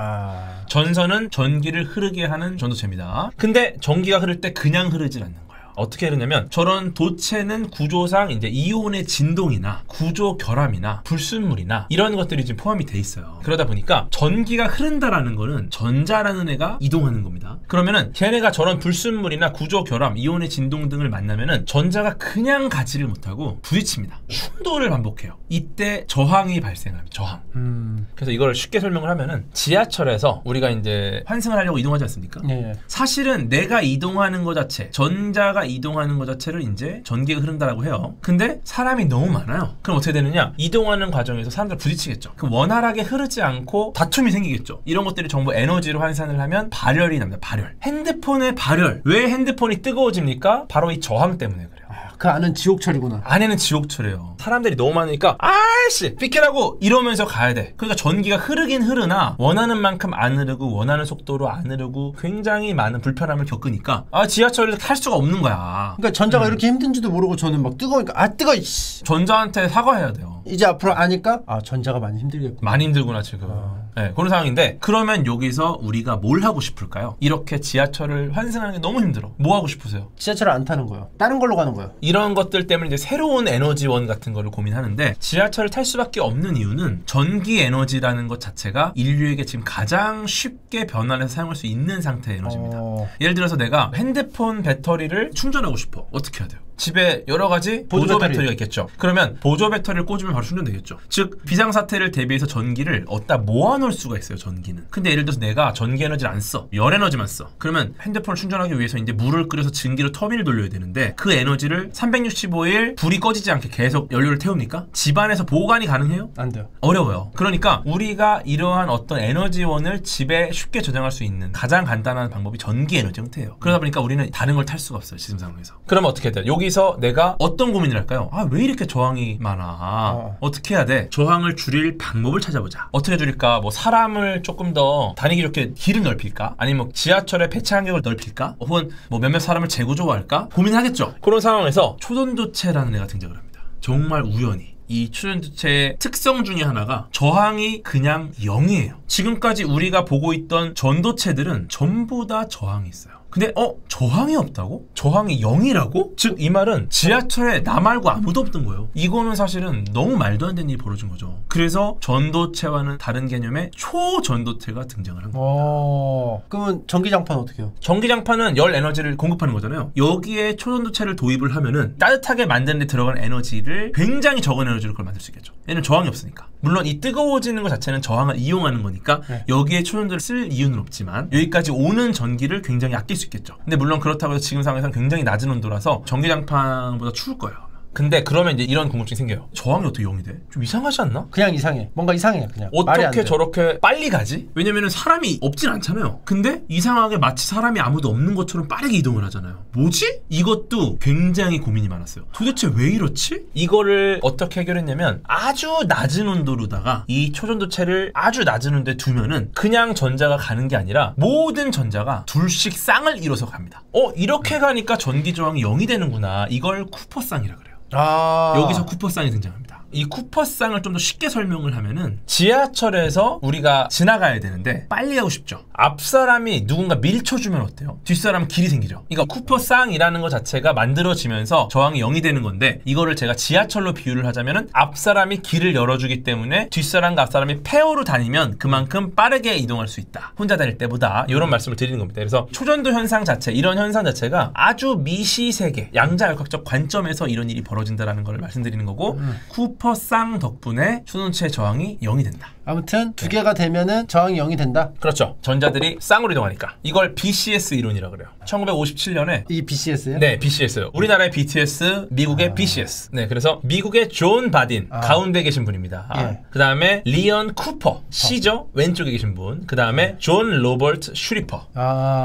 전선은 전기를 흐르게 하는 전도체입니다. 근데 전기가 흐를 때 그냥 흐르진 않는 거예요. 어떻게 흐르냐면 저런 도체는 구조상 이제 이온의 진동이나 구조 결함이나 불순물이나 이런 것들이 지금 포함이 돼 있어요. 그러다 보니까 전기가 흐른다라는 거는 전자라는 애가 이동하는 겁니다. 그러면은 걔네가 저런 불순물이나 구조 결함, 이온의 진동 등을 만나면은 전자가 그냥 가지를 못하고 부딪힙니다. 충돌을 반복해요. 이때 저항이 발생합니다. 저항. 그래서 이걸 쉽게 설명을 하면은 지하철에서 우리가 이제 환승을 하려고 이동하지 않습니까? 예. 사실은 내가 이동하는 것 자체, 전자가 이동하는 것 자체를 이제 전기가 흐른다라고 해요. 근데 사람이 너무 많아요. 그럼 어떻게 되느냐? 이동하는 과정에서 사람들 부딪히겠죠. 그럼 원활하게 흐르지 않고 다툼이 생기겠죠. 이런 것들이 전부 에너지로 환산을 하면 발열이 납니다. 발열. 핸드폰의 발열. 왜 핸드폰이 뜨거워집니까? 바로 이 저항 때문에 그래요. 그 안은 지옥철이구나. 안에는 지옥철이에요. 사람들이 너무 많으니까 아이씨 비켜라고 이러면서 가야 돼. 그러니까 전기가 흐르긴 흐르나 원하는 만큼 안 흐르고 원하는 속도로 안 흐르고 굉장히 많은 불편함을 겪으니까 지하철을 탈 수가 없는 거야. 그러니까 전자가 이렇게 힘든지도 모르고 저는 막 뜨거우니까 뜨거 이씨. 전자한테 사과해야 돼요. 이제 앞으로 아니까 전자가 많이 힘들겠구나. 많이 힘들구나 지금. 네, 그런 상황인데 그러면 여기서 우리가 뭘 하고 싶을까요? 이렇게 지하철을 환승하는 게 너무 힘들어. 뭐 하고 싶으세요? 지하철을 안 타는 거예요. 다른 걸로 가는 거예요. 이런 것들 때문에 이제 새로운 에너지원 같은 거를 고민하는데 지하철을 탈 수밖에 없는 이유는 전기 에너지라는 것 자체가 인류에게 지금 가장 쉽게 변환해서 사용할 수 있는 상태의 에너지입니다. 예를 들어서 내가 핸드폰 배터리를 충전하고 싶어. 어떻게 해야 돼요? 집에 여러 가지 보조 배터리가 있겠죠. 그러면 보조 배터리를 꽂으면 바로 충전되겠죠. 즉 비상사태를 대비해서 전기를 어디다 모아놓을 수가 있어요. 전기는. 근데 예를 들어서 내가 전기 에너지를 안 써. 열 에너지만 써. 그러면 핸드폰을 충전하기 위해서 이제 물을 끓여서 증기로 터빈을 돌려야 되는데 그 에너지를 365일 불이 꺼지지 않게 계속 연료를 태웁니까? 집안에서 보관이 가능해요? 안 돼요. 어려워요. 그러니까 우리가 이러한 어떤 에너지원을 집에 쉽게 저장할 수 있는 가장 간단한 방법이 전기 에너지 형태예요. 그러다 보니까 우리는 다른 걸 탈 수가 없어요. 지금 상황에서. 그러면 어떻게 돼요? 여기서 내가 어떤 고민을 할까요? 왜 이렇게 저항이 많아? 어떻게 해야 돼? 저항을 줄일 방법을 찾아보자. 어떻게 줄일까? 뭐 사람을 조금 더 다니기 좋게 길을 넓힐까? 아니면 뭐 지하철의 배차 간격을 넓힐까? 혹은 뭐 몇몇 사람을 재구조화할까? 고민하겠죠. 그런 상황에서 초전도체라는 애가 등장을 합니다. 정말 우연히. 이 초전도체의 특성 중에 하나가 저항이 그냥 0이에요. 지금까지 우리가 보고 있던 전도체들은 전부 다 저항이 있어요. 근데 저항이 없다고? 저항이 0이라고? 즉 이 말은 지하철에 나 말고 아무도 없던 거예요. 이거는 사실은 너무 말도 안 되는 일이 벌어진 거죠. 그래서 전도체와는 다른 개념의 초전도체가 등장을 한 겁니다. 그러면 전기장판 어떻게 해요? 전기장판은 열 에너지를 공급하는 거잖아요. 여기에 초전도체를 도입을 하면은 따뜻하게 만드는 데 들어가는 에너지를 굉장히 적은 에너지로 그걸 만들 수 있겠죠. 얘는 저항이 없으니까. 물론 이 뜨거워지는 것 자체는 저항을 이용하는 거니까 여기에 초전도를 쓸 이유는 없지만 여기까지 오는 전기를 굉장히 아낄 수 있겠죠. 근데 물론 그렇다고 해서 지금 상황에서는 굉장히 낮은 온도라서 전기장판보다 추울 거예요. 근데 그러면 이제 이런 궁금증이 생겨요. 저항이 어떻게 0이 돼? 좀 이상하지 않나? 그냥 이상해. 뭔가 이상해. 그냥 어떻게 저렇게 빨리 가지? 왜냐면은 사람이 없진 않잖아요. 근데 이상하게 마치 사람이 아무도 없는 것처럼 빠르게 이동을 하잖아요. 뭐지? 이것도 굉장히 고민이 많았어요. 도대체 왜 이렇지? 이거를 어떻게 해결했냐면 아주 낮은 온도로다가 이 초전도체를 아주 낮은 온도에 두면은 그냥 전자가 가는 게 아니라 모든 전자가 둘씩 쌍을 이뤄서 갑니다. 이렇게 가니까 전기 저항이 0이 되는구나. 이걸 쿠퍼쌍이라 그래요. 여기서 쿠퍼쌍이 등장합니다. 이 쿠퍼쌍을 좀 더 쉽게 설명을 하면은 지하철에서 우리가 지나가야 되는데 빨리 가고 싶죠. 앞사람이 누군가 밀쳐주면 어때요? 뒷사람은 길이 생기죠. 그러니까 쿠퍼쌍이라는 것 자체가 만들어지면서 저항이 0이 되는 건데 이거를 제가 지하철로 비유를 하자면은 앞사람이 길을 열어주기 때문에 뒷사람과 앞사람이 페어로 다니면 그만큼 빠르게 이동할 수 있다. 혼자 다닐 때보다 이런 말씀을 드리는 겁니다. 그래서 초전도 현상 자체, 이런 현상 자체가 아주 미시세계 양자역학적 관점에서 이런 일이 벌어진다는 걸 말씀드리는 거고 쿠퍼 쿠퍼 쌍 덕분에 초전도체의 저항이 0이 된다. 아무튼 두 개가 되면은 저항이 0이 된다. 그렇죠. 전자들이 쌍으로 이동하니까. 이걸 BCS 이론이라고 그래요. 1957년에 이 BCS요? 네, BCS요. 우리나라의 BTS, 미국의 BCS. 네, 그래서 미국의 존 바딘 가운데 계신 분입니다. 예. 그 다음에 리언 쿠퍼 C죠. 왼쪽에 계신 분. 그 다음에 존 로버트 슈리퍼.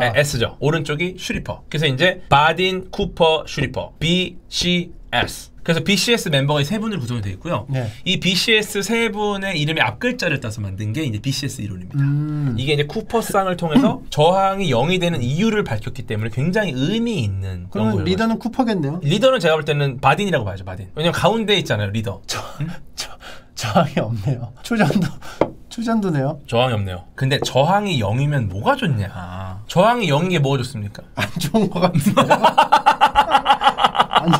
네, S죠. 오른쪽이 슈리퍼. 그래서 이제 바딘, 쿠퍼, 슈리퍼. BCS. 그래서 BCS 멤버가 세 분으로 구성이 되어 있고요. 네. 이 BCS 세 분의 이름의 앞글자를 따서 만든 게 이제 BCS 이론입니다. 이게 이제 쿠퍼쌍을 통해서 저항이 0이 되는 이유를 밝혔기 때문에 굉장히 의미 있는. 그러면 리더는 쿠퍼겠네요. 리더는 제가 볼 때는 바딘이라고 봐야죠. 바딘. 왜냐면 가운데 있잖아요. 리더. 저항이 없네요. 초전도네요. 저항이 없네요. 근데 저항이 0이면 뭐가 좋냐? 저항이 0인 게 뭐가 좋습니까? 안 좋은 것 같은데요. 아니,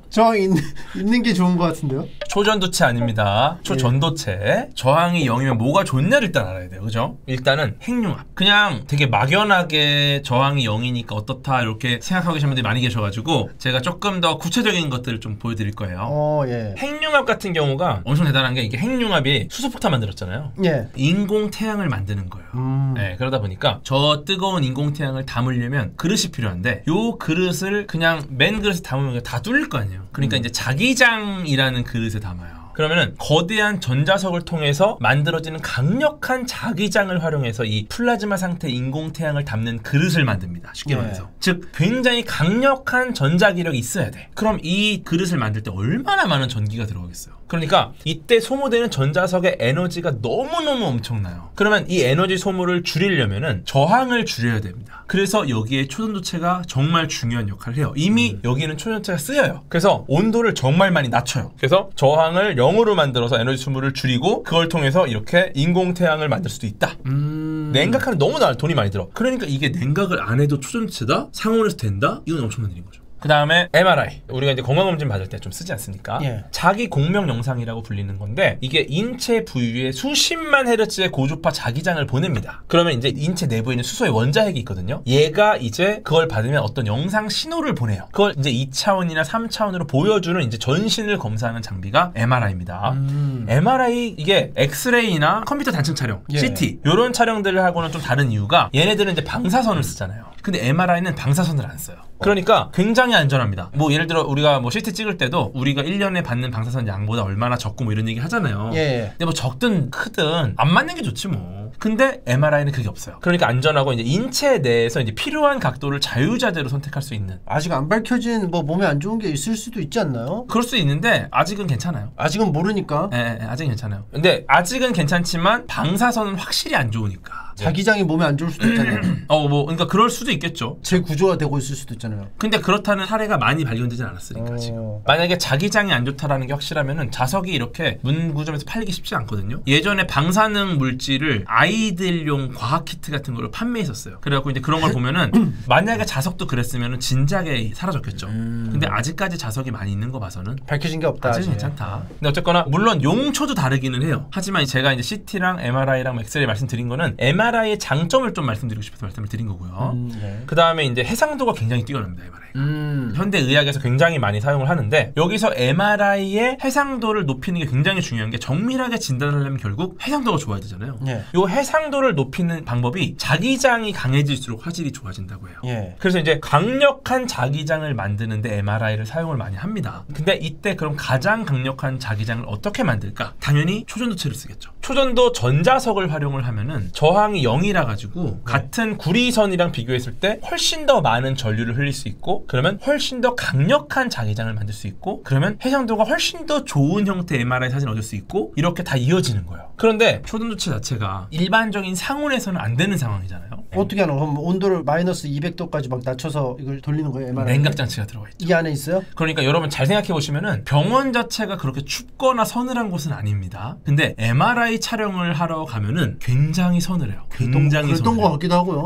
저항이 있는 게 좋은 것 같은데요? 초전도체 아닙니다. 초전도체. 저항이 0이면 뭐가 좋냐를 일단 알아야 돼요. 그죠? 일단은 핵융합. 그냥 되게 막연하게 저항이 0이니까 어떻다 이렇게 생각하고 계신 분들이 많이 계셔가지고 제가 조금 더 구체적인 것들을 좀 보여드릴 거예요. 예. 핵융합 같은 경우가 엄청 대단한 게 이게 핵융합이 수소폭탄 만들었잖아요. 예. 인공태양을 만드는 거예요. 네, 그러다 보니까 저 뜨거운 인공태양을 담으려면 그릇이 필요한데 요 그릇을 그냥 맨 그릇에 담으면 다 뚫릴 거 아니에요. 그러니까 이제 자기장이라는 그릇에 담아요. 그러면은 거대한 전자석을 통해서 만들어지는 강력한 자기장을 활용해서 이 플라즈마 상태 인공태양을 담는 그릇을 만듭니다. 쉽게 말해서. 즉 굉장히 강력한 전자기력이 있어야 돼. 그럼 이 그릇을 만들 때 얼마나 많은 전기가 들어가겠어요. 그러니까 이때 소모되는 전자석의 에너지가 너무너무 엄청나요. 그러면 이 에너지 소모를 줄이려면은 저항을 줄여야 됩니다. 그래서 여기에 초전도체가 정말 중요한 역할을 해요. 이미 여기는 초전도체가 쓰여요. 그래서 온도를 정말 많이 낮춰요. 그래서 저항을 0으로 만들어서 에너지 소모를 줄이고 그걸 통해서 이렇게 인공태양을 만들 수도 있다. 냉각하는 너무 돈이 많이 들어. 그러니까 이게 냉각을 안 해도 초전도체다? 상온에서 된다? 이건 엄청난 일인 거죠. 그 다음에 MRI. 우리가 이제 건강검진 받을 때 좀 쓰지 않습니까? 예. 자기 공명 영상이라고 불리는 건데 이게 인체 부위에 수십만 헤르츠의 고주파 자기장을 보냅니다. 그러면 이제 인체 내부에 있는 수소의 원자핵이 있거든요. 얘가 이제 그걸 받으면 어떤 영상 신호를 보내요. 그걸 이제 2차원이나 3차원으로 보여주는 이제 전신을 검사하는 장비가 MRI입니다. MRI 이게 엑스레이나 컴퓨터 단층 촬영, CT 이런 촬영들을 하고는 좀 다른 이유가 얘네들은 이제 방사선을 쓰잖아요. 근데 MRI는 방사선을 안 써요. 그러니까 굉장히 안전합니다. 뭐 예를 들어 우리가 뭐 CT 찍을 때도 우리가 1년에 받는 방사선 양보다 얼마나 적고 뭐 이런 얘기 하잖아요. 근데 뭐 적든 크든 안 맞는 게 좋지 뭐. 근데 MRI는 그게 없어요. 그러니까 안전하고 이제 인체 내에서 이제 필요한 각도를 자유자재로 선택할 수 있는. 아직 안 밝혀진 뭐 몸에 안 좋은 게 있을 수도 있지 않나요? 그럴 수 있는데 아직은 괜찮아요. 아직은 모르니까. 네, 아직은 괜찮아요. 근데 아직은 괜찮지만 방사선은 확실히 안 좋으니까. 자기장이 몸에 안 좋을 수도 있잖아요. 뭐 그러니까 그럴 수도 있겠죠. 재구조화 되고 있을 수도 있잖아요. 근데 그렇다는 사례가 많이 발견되진 않았으니까 지금. 만약에 자기장이 안 좋다라는 게 확실하면은 자석이 이렇게 문구점에서 팔리기 쉽지 않거든요. 예전에 방사능 물질을 아이들용 과학 키트 같은 거를 판매했었어요. 그래갖고 이제 그런 걸 보면은 만약에 자석도 그랬으면은 진작에 사라졌겠죠. 근데 아직까지 자석이 많이 있는 거 봐서는 밝혀진 게 없다. 아직 괜찮다. 근데 어쨌거나 물론 용초도 다르기는 해요. 하지만 제가 이제 CT랑 MRI랑 엑스레이 말씀드린 거는 MRI의 장점을 좀 말씀드리고 싶어서 말씀을 드린 거고요. 그 다음에 이제 해상도가 굉장히 뛰어납니다. MRI가. 현대 의학에서 굉장히 많이 사용을 하는데 여기서 MRI의 해상도를 높이는 게 굉장히 중요한 게 정밀하게 진단을 하려면 결국 해상도가 좋아야 되잖아요. 이 해상도를 높이는 방법이 자기장이 강해질수록 화질이 좋아진다고 해요. 그래서 이제 강력한 자기장을 만드는데 MRI를 사용을 많이 합니다. 근데 이때 그럼 가장 강력한 자기장을 어떻게 만들까? 당연히 초전도체를 쓰겠죠. 초전도 전자석을 활용을 하면은 저항이 0이라 가지고 같은 구리선이랑 비교했을 때 훨씬 더 많은 전류를 흘릴 수 있고 그러면 훨씬 더 강력한 자기장을 만들 수 있고 그러면 해상도가 훨씬 더 좋은 형태의 MRI 사진을 얻을 수 있고 이렇게 다 이어지는 거예요. 그런데 초전도체 자체가 일반적인 상온에서는 안 되는 상황이잖아요. 어떻게 하는 거예요? 그럼 온도를 마이너스 200도까지 막 낮춰서 이걸 돌리는 거예요? MRI? 냉각 장치가 들어가 있죠. 이 안에 있어요? 그러니까 여러분 잘 생각해 보시면은 병원 자체가 그렇게 춥거나 서늘한 곳은 아닙니다. 근데 MRI 촬영을 하러 가면은 굉장히 서늘해요. 굉장히 그랬던 것 같기도 하고요.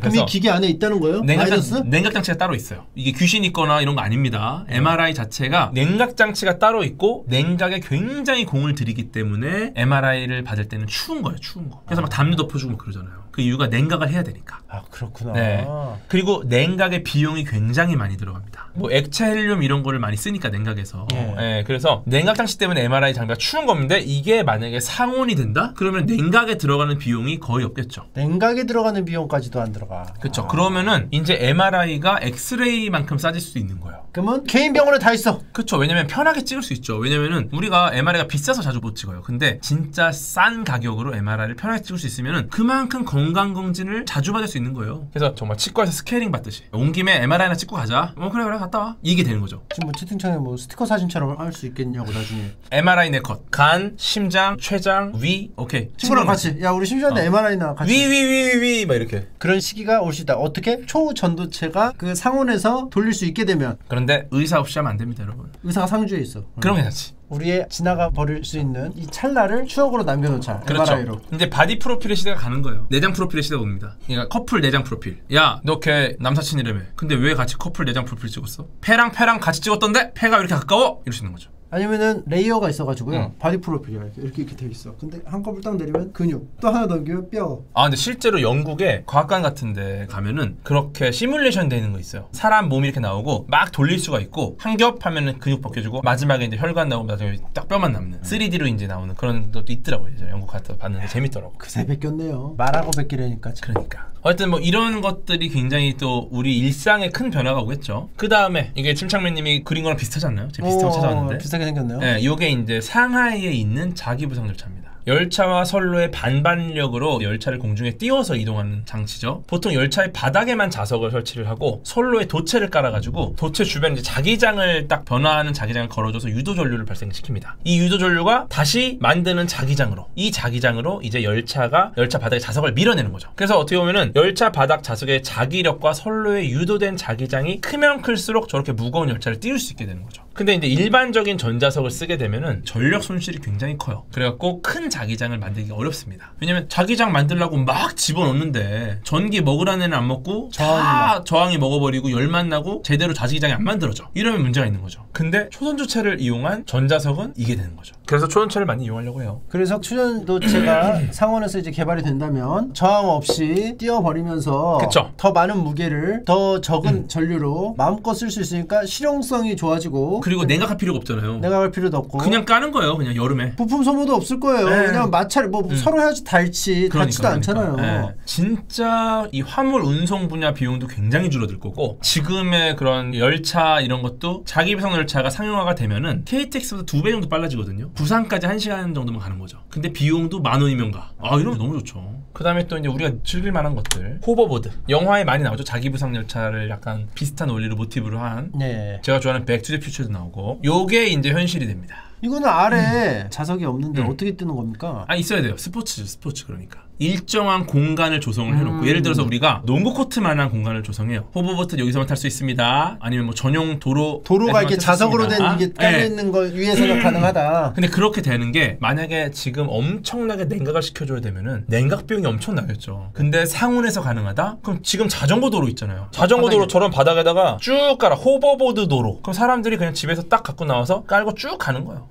그럼 이 기계 안에 있다는 거예요? 냉각 장치가 따로 있어요. 이게 귀신 있거나 이런 거 아닙니다. MRI 자체가 냉각 장치가 따로 있고 냉각에 굉장히 공을 들이기 때문에 MRI를 받을 때는 추운 거예요. 추운 거. 그래서 막 담요 덮어주고 막 그러잖아요. 그 이유가 냉각을 해야 되니까. 아 그렇구나. 네. 그리고 냉각의 비용이 굉장히 많이 들어갑니다. 뭐 액체 헬륨 이런 거를 많이 쓰니까 냉각에서. 네, 그래서 냉각 장치 때문에 MRI 장비가 추운 건데 이게 만약에 상온이 된다? 그러면 냉각에 들어가는 비용이 거의 없겠죠. 냉각에 들어가는 비용까지도 안 들어가. 그렇죠. 그러면은 이제 MRI가 엑스레이만큼 싸질 수 있는 거예요. 그러면 개인 병원에 다 있어. 그렇죠. 왜냐면 편하게 찍을 수 있죠. 왜냐면은 우리가 MRI가 비싸서 자주 못 찍어요. 근데 진짜 싼 가격으로 MRI를 편하게 찍을 수 있으면은 그만큼 건강검진을 자주 받을 수 있는 거예요. 그래서 정말 치과에서 스케일링 받듯이 온 김에 MRI나 찍고 가자. 그래 갔다 와. 이게 되는 거죠. 지금 뭐 채팅창에 뭐 스티커 사진처럼 할 수 있겠냐고 나중에. MRI 네컷, 간, 심장, 췌장, 위, 오케이. 친구랑 같이. 야 우리 심심한데 MRI나 같이. 위 막 이렇게. 그런 시기가 올 수 있다. 어떻게? 초전도체가 그 상온에서 돌릴 수 있게 되면. 그런데 의사 없이 하면 안 됩니다, 여러분. 의사가 상주에 있어. 그럼 괜찮지. 우리의 지나가 버릴 수 있는 이 찰나를 추억으로 남겨놓자. 그렇죠. MRI로. 이제 바디 프로필의 시대가 가는 거예요. 내장 프로필의 시대가 옵니다. 그러니까 커플 내장 프로필. 야, 너 걔 남사친이라며. 근데 왜 같이 커플 내장 프로필 찍었어? 패랑 같이 찍었던데? 패가 왜 이렇게 가까워? 이럴 수 있는 거죠. 아니면은 레이어가 있어가지고요. 바디 프로필이야 이렇게 돼 있어. 근데 한꺼번에 딱 내리면 근육, 또 하나 넘기면 뼈. 아 근데 실제로 영국에 과학관 같은데 가면은 그렇게 시뮬레이션 되는 거 있어요. 사람 몸이 이렇게 나오고 막 돌릴 수가 있고 한 겹 하면은 근육 벗겨주고 마지막에 이제 혈관 나오고 나중에 딱 뼈만 남는 3D로 이제 나오는 그런 것도 있더라고요. 예전에 영국 갔다 봤는데 재밌더라고. 그새 뺏겼네요. 말하고 뺏기려니까. 그러니까. 어쨌든 뭐 이런 것들이 굉장히 또 우리 일상에 큰 변화가 오겠죠. 그 다음에 이게 침착맨님이 그린 거랑 비슷하지 않나요? 제가 비슷한 거 찾아왔는데. 비슷하게 생겼네요. 네, 이게 이제 상하이에 있는 자기부상 열차입니다. 열차와 선로의 반반력으로 열차를 공중에 띄워서 이동하는 장치죠. 보통 열차의 바닥에만 자석을 설치를 하고 선로에 도체를 깔아가지고 도체 주변에 이제 자기장을 딱 변화하는 자기장을 걸어줘서 유도전류를 발생시킵니다. 이 유도전류가 다시 만드는 자기장으로 이 자기장으로 이제 열차 바닥에 자석을 밀어내는 거죠. 그래서 어떻게 보면은 열차 바닥 자석의 자기력과 선로에 유도된 자기장이 크면 클수록 저렇게 무거운 열차를 띄울 수 있게 되는 거죠. 근데 이제 일반적인 전자석을 쓰게 되면은 전력 손실이 굉장히 커요. 그래갖고 큰 자기장을 만들기가 어렵습니다. 왜냐면 자기장 만들려고 막 집어넣는데 전기 먹으라는 애는 안 먹고 다 저항이 먹어버리고 열만 나고 제대로 자기장이 안 만들어져. 이러면 문제가 있는 거죠. 근데 초전도체를 이용한 전자석은 이게 되는 거죠. 그래서 초전도체를 많이 이용하려고 해요. 그래서 초전도체가 상온에서 이제 개발이 된다면 저항 없이 띄워버리면서 그쵸. 더 많은 무게를 더 적은 전류로 마음껏 쓸 수 있으니까 실용성이 좋아지고 그리고 냉각할 필요가 없잖아요. 냉각할 필요도 없고 그냥 까는 거예요. 그냥 여름에. 부품 소모도 없을 거예요. 네. 그냥 마찰 뭐 서로 해야지 닳지도 않잖아요. 네. 진짜 이 화물 운송 분야 비용도 굉장히 줄어들 거고 지금의 그런 열차 이런 것도 자기부상 열차가 상용화가 되면은 KTX보다 2배 정도 빨라지거든요. 부산까지 1시간 정도면 가는 거죠. 근데 비용도 10,000원이면 가. 이러면 너무 좋죠. 그 다음에 또 이제 우리가 즐길 만한 것들 호버보드. 영화에 많이 나오죠. 자기부상 열차를 약간 비슷한 원리로 모티브로 한 네. 제가 좋아하는 백투더퓨처도 나오고 요게 이제 현실이 됩니다. 이거는 아래 자석이 없는데 어떻게 뜨는 겁니까? 있어야 돼요. 스포츠 그러니까. 일정한 공간을 조성을 해놓고 예를 들어서 우리가 농구 코트만한 공간을 조성해요. 호버보트 여기서만 탈 수 있습니다. 아니면 뭐 전용 도로가 이렇게 자석으로 된 이게 깔려있는 거 위에서는 가능하다. 근데 그렇게 되는 게 만약에 지금 엄청나게 냉각을 시켜줘야 되면은 냉각 비용이 엄청 나겠죠. 근데 상온에서 가능하다? 그럼 지금 자전거 도로 있잖아요. 자전거 도로처럼 바닥에다가 쭉 깔아. 호버보드 도로. 그럼 사람들이 그냥 집에서 딱 갖고 나와서 깔고 쭉 가는 거예요.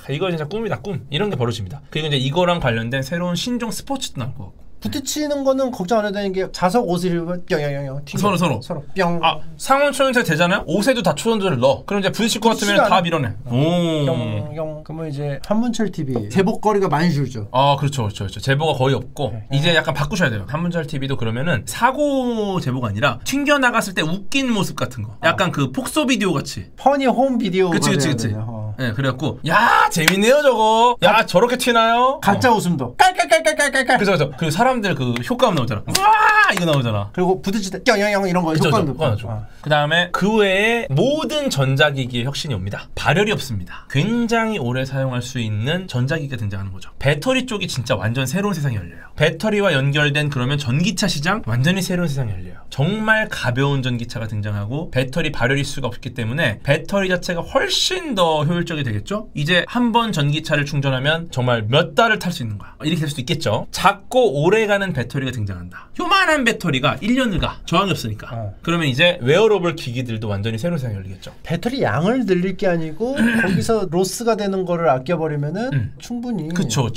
이거 진짜 꿈이다, 꿈. 이런 게 벌어집니다. 그리고 이제 이거랑 관련된 새로운 신종 스포츠도 나올 것 같고. 부딪히는 거는 걱정 안 해도 되는 게 자석 옷을 입으면 뿅뿅뿅 서로 뿅. 상온 초전도체 되잖아요. 옷에도 다 초전도를 넣어. 그럼 이제 부딪힐 것 같으면 다 밀어내. 뿅뿅. 그러면 이제 한문철 TV 제복거리가 많이 줄죠. 그렇죠. 제보가 거의 없고 이제 약간 바꾸셔야 돼요. 한문철 TV도 그러면은 사고 제보가 아니라 튕겨 나갔을 때 웃긴 모습 같은 거. 약간 그 폭소 비디오 같이. 퍼니 홈 비디오. 그치. 네, 그래갖고 야 재밌네요 저거. 야 저렇게 튀나요? 가짜 웃음도. 깔깔깔깔깔깔. 그래서 그 사람들 그 효과음 나오잖아. 와 이거 나오잖아. 그리고 부딪힐 때 뿅뿅뿅 이런 거 효과음도. 그 다음에 그 외에 모든 전자기기에 혁신이 옵니다. 발열이 없습니다. 굉장히 오래 사용할 수 있는 전자기기가 등장하는 거죠. 배터리 쪽이 진짜 완전 새로운 세상이 열려요. 배터리와 연결된 그러면 전기차 시장 완전히 새로운 세상이 열려요. 정말 가벼운 전기차가 등장하고 배터리 발열일 수가 없기 때문에 배터리 자체가 훨씬 더 효율적이 되겠죠. 이제 한 번 전기차를 충전하면 정말 몇 달을 탈 수 있는 거야. 이렇게 될 수도 있겠죠. 작고 오래가는 배터리가 등장한다. 요만한 1년 배터리가 1년을 가. 저항이 없으니까. 그러면 이제 웨어러블 기기들도 완전히 새로운 세상이 열리겠죠. 배터리 양을 늘릴 게 아니고 거기서 로스가 되는 거를 아껴버리면은 충분히. 그쵸.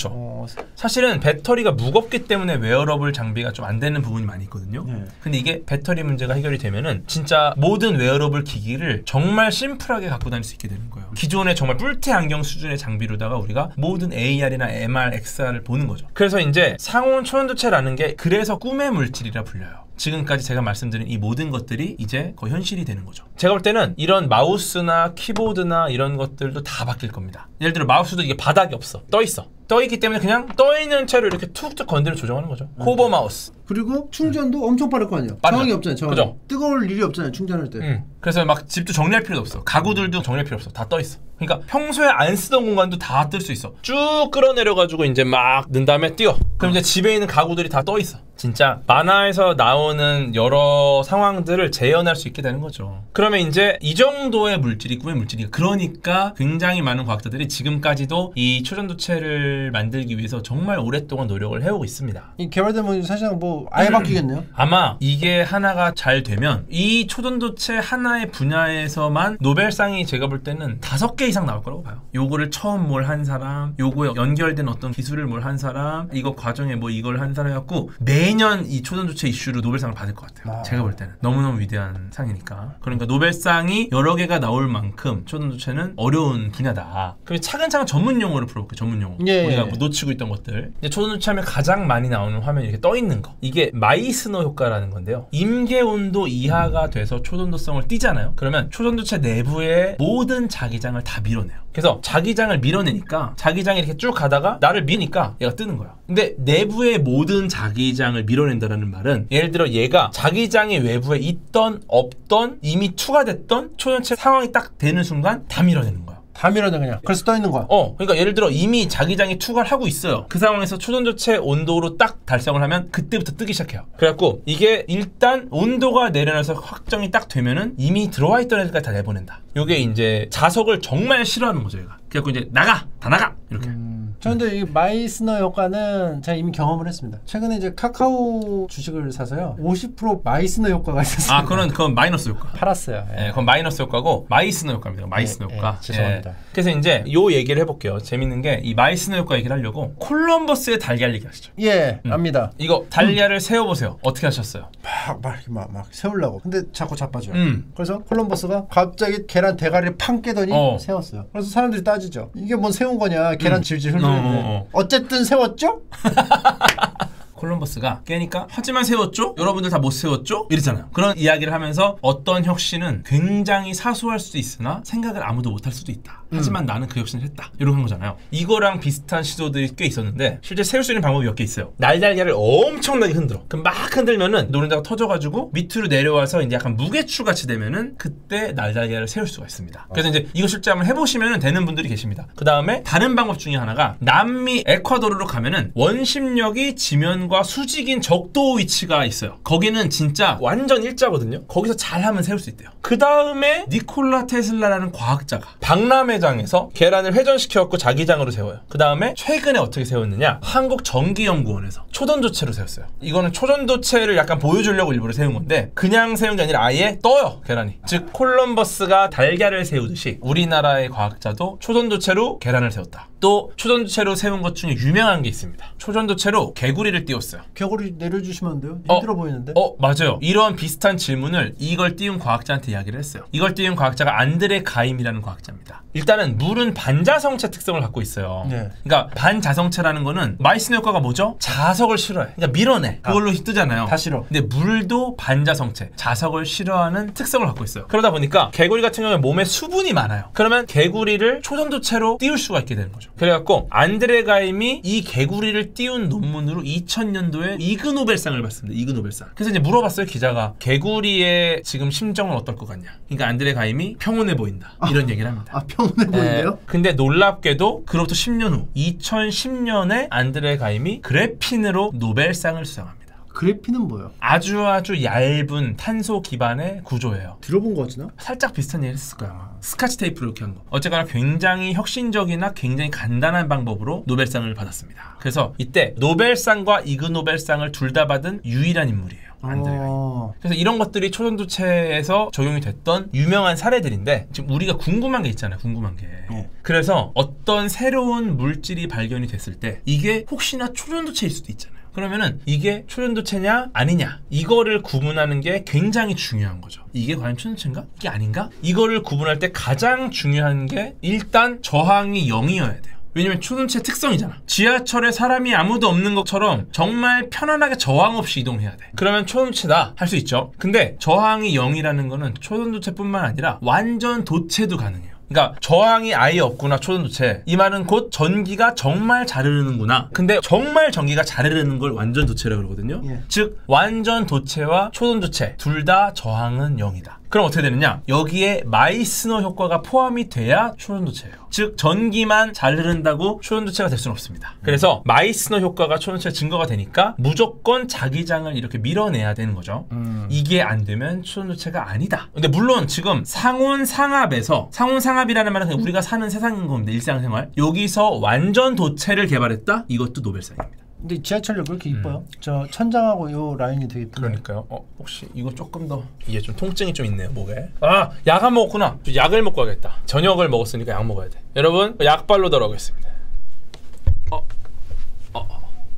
사실은 배터리가 무겁기 때문에 웨어러블 장비가 좀 안 되는 부분이 많이 있거든요. 근데 이게 배터리 문제가 해결이 되면은 진짜 모든 웨어러블 기기를 정말 심플하게 갖고 다닐 수 있게 되는 거예요. 기존에 정말 뿔테 안경 수준의 장비로다가 우리가 모든 AR이나 MR, XR을 보는 거죠. 그래서 이제 상온 초전도체라는 게 그래서 꿈의 물질이라 불려요. 지금까지 제가 말씀드린 이 모든 것들이 이제 거의 현실이 되는 거죠. 제가 볼 때는 이런 마우스나 키보드나 이런 것들도 다 바뀔 겁니다. 예를 들어 마우스도 이게 바닥이 없어. 떠 있어. 떠 있기 때문에 그냥 떠 있는 채로 이렇게 툭툭 건드려 조정하는 거죠. 호버 마우스. 그리고 충전도 엄청 빠를 거 아니에요. 저항이 없잖아요. 저항이. 그죠? 뜨거울 일이 없잖아요. 충전할 때. 그래서 막 집도 정리할 필요도 없어. 가구들도 정리할 필요 없어. 다 떠 있어. 그러니까 평소에 안 쓰던 공간도 다 뜰 수 있어. 쭉 끌어내려가지고 이제 막 넣은 다음에 띄워. 그럼 이제 집에 있는 가구들이 다 떠 있어. 진짜 만화에서 나오는 여러 상황들을 재현할 수 있게 되는 거죠. 그러면 이제 이 정도의 물질이 꿈의 물질이야. 그러니까 굉장히 많은 과학자들이 지금까지도 이 초전도체를 만들기 위해서 정말 오랫동안 노력을 해오고 있습니다. 이 개발되면 사실상 뭐 아예 바뀌겠네요. 아마 이게 하나가 잘 되면 이 초전도체 하나의 분야에서만 노벨상이 제가 볼 때는 5개 이상 나올 거라고 봐요. 요거를 처음 뭘 한 사람, 요거에 연결된 어떤 기술을 뭘 한 사람, 이거 과정에 뭐 이걸 한 사람 해갖고 매년 이 초전도체 이슈로 노벨상을 받을 것 같아요. 제가 볼 때는 너무너무 위대한 상이니까. 그러니까 노벨상이 여러 개가 나올 만큼 초전도체는 어려운 분야다. 그럼 차근차근 전문 용어를 풀어볼게요. 전문 용어. 우리가 뭐 놓치고 있던 것들. 초전도체 하면 가장 많이 나오는 화면이 이렇게 떠 있는 거. 이게 마이스너 효과라는 건데요. 임계 온도 이하가 돼서 초전도성을 띠잖아요. 그러면 초전도체 내부의 모든 자기장을 다 밀어내요. 그래서 자기장을 밀어내니까 자기장이 이렇게 쭉 가다가 나를 미니까 얘가 뜨는 거야. 근데 내부의 모든 자기장을 밀어낸다는 말은 예를 들어 얘가 자기장이 외부에 있던 없던 이미 투과됐던 초전체 상황이 딱 되는 순간 다 밀어내는 거야. 다 밀어내 그냥. 그래서 떠 있는 거야. 그러니까 예를 들어 이미 자기장이 투과를 하고 있어요. 그 상황에서 초전도체 온도로 딱 달성을 하면 그때부터 뜨기 시작해요. 그래갖고 이게 일단 온도가 내려놔서 확정이 딱 되면은 이미 들어와 있던 애들까지 다 내보낸다. 요게 이제 자석을 정말 싫어하는 거죠, 얘가. 그래갖고 이제 나가! 다 나가! 이렇게. 저는 이 마이스너 효과는 제가 이미 경험을 했습니다. 최근에 이제 카카오 주식을 사서요. 50% 마이스너 효과가 있었어요. 그건 마이너스 효과. 팔았어요. 예, 그건 마이너스 효과고 마이스너 효과입니다. 마이스너 효과. 죄송합니다. 그래서 이제 요 얘기를 해볼게요. 재밌는 게 이 마이스너 효과 얘기를 하려고 콜럼버스의 달걀 얘기 하시죠. 압니다. 이거 달걀을 세워보세요. 어떻게 하셨어요? 막 세우려고. 근데 자꾸 자빠져요. 그래서 콜럼버스가 갑자기 계란 대가리를 팡 깨더니 세웠어요. 그래서 사람들이 따지죠. 이게 뭔 세운 거냐. 계란 질질 흘리는데. 어쨌든 세웠죠? 콜럼버스가 깨니까 하지만 세웠죠? 여러분들 다 못 세웠죠? 이랬잖아요. 그런 이야기를 하면서 어떤 혁신은 굉장히 사소할 수도 있으나 생각을 아무도 못할 수도 있다. 하지만 나는 그 혁신을 했다. 이런 거잖아요. 이거랑 비슷한 시도들이 꽤 있었는데 실제 세울 수 있는 방법이 몇 개 있어요. 날달걀을 엄청나게 흔들어. 그럼 막 흔들면은 노른자가 터져가지고 밑으로 내려와서 이제 약간 무게추 같이 되면은 그때 날달걀을 세울 수가 있습니다. 그래서 이제 이거 실제 한번 해보시면 되는 분들이 계십니다. 그 다음에 다른 방법 중에 하나가 남미 에콰도르로 가면은 원심력이 지면과 수직인 적도 위치가 있어요. 거기는 진짜 완전 일자거든요. 거기서 잘하면 세울 수 있대요. 그 다음에 니콜라 테슬라라는 과학자가 박람회장에서 계란을 회전시켜갖고 자기장으로 세워요. 그 다음에 최근에 어떻게 세웠느냐, 한국전기연구원에서 초전도체로 세웠어요. 이거는 초전도체를 약간 보여주려고 일부러 세운 건데 그냥 세운 게 아니라 아예 떠요, 계란이. 즉 콜럼버스가 달걀을 세우듯이 우리나라의 과학자도 초전도체로 계란을 세웠다. 또 초전도체로 세운 것 중에 유명한 게 있습니다. 초전도체로 개구리를 띄웠어요. 개구리 내려주시면 안 돼요? 힘들어 보이는데? 맞아요. 이런 비슷한 질문을 이걸 띄운 과학자한테 이야기를 했어요. 이걸 띄운 과학자가 안드레 가임이라는 과학자입니다. 일단은 물은 반자성체 특성을 갖고 있어요. 그러니까 반자성체라는 거는 마이스너 효과가 뭐죠? 자석을 싫어해. 그러니까 밀어내. 그걸로 뜨잖아요. 다 싫어. 근데 물도 반자성체, 자석을 싫어하는 특성을 갖고 있어요. 그러다 보니까 개구리 같은 경우에 몸에 수분이 많아요. 그러면 개구리를 초전도체로 띄울 수가 있게 되는 거죠. 그래갖고 안드레 가임이 이 개구리를 띄운 논문으로 2000년도에 이그노벨상을 받습니다. 이그노벨상. 그래서 이제 물어봤어요, 기자가. 개구리의 지금 심정은 어떨 것 같냐. 그러니까 안드레 가임이 평온해 보인다. 이런 얘기를 합니다. 평온해 보인대요? 근데 놀랍게도 그로부터 10년 후 2010년에 안드레 가임이 그래핀으로 노벨상을 수상합니다. 그래핀은 뭐예요? 아주 얇은 탄소 기반의 구조예요. 들어본 거 같지나? 살짝 비슷한 얘기를 했을 거야 아마. 스카치 테이프로 이렇게 한 거. 어쨌거나 굉장히 혁신적이나 굉장히 간단한 방법으로 노벨상을 받았습니다. 그래서 이때 노벨상과 이그노벨상을 둘 다 받은 유일한 인물이에요. 안드레가. 그래서 이런 것들이 초전도체에서 적용이 됐던 유명한 사례들인데 지금 우리가 궁금한 게 있잖아요. 궁금한 게. 그래서 어떤 새로운 물질이 발견이 됐을 때 이게 혹시나 초전도체일 수도 있잖아요. 그러면은 이게 초전도체냐 아니냐 이거를 구분하는 게 굉장히 중요한 거죠. 이게 과연 초전도체인가? 이게 아닌가? 이거를 구분할 때 가장 중요한 게 일단 저항이 0이어야 돼요. 왜냐면 초전도체 특성이잖아. 지하철에 사람이 아무도 없는 것처럼 정말 편안하게 저항 없이 이동해야 돼. 그러면 초전도체다 할 수 있죠. 근데 저항이 0이라는 거는 초전도체뿐만 아니라 완전 도체도 가능해요. 그러니까 저항이 아예 없구나 초전도체. 이 말은 곧 전기가 정말 잘 흐르는구나. 근데 정말 전기가 잘 흐르는 걸 완전 도체라고 그러거든요. 즉 완전 도체와 초전도체 둘 다 저항은 0이다. 그럼 어떻게 되느냐? 여기에 마이스너 효과가 포함이 돼야 초전도체예요. 즉 전기만 잘 흐른다고 초전도체가 될 수는 없습니다. 그래서 마이스너 효과가 초전도체 증거가 되니까 무조건 자기장을 이렇게 밀어내야 되는 거죠. 이게 안 되면 초전도체가 아니다. 근데 물론 지금 상온상압에서 상온상압이라는 말은 그냥 우리가 사는 세상인 겁니다. 일상생활. 여기서 완전 도체를 개발했다? 이것도 노벨상입니다. 근데 지하철역 그렇게 이뻐요? 저 천장하고 요 라인이 되게 이쁘네요. 그러니까요. 혹시 이거 조금 더 이게 좀 통증이 좀 있네요 목에. 아, 약 안 먹었구나. 약을 먹고 가겠다. 저녁을 먹었으니까 약 먹어야 돼. 여러분 약발로 들어가겠습니다.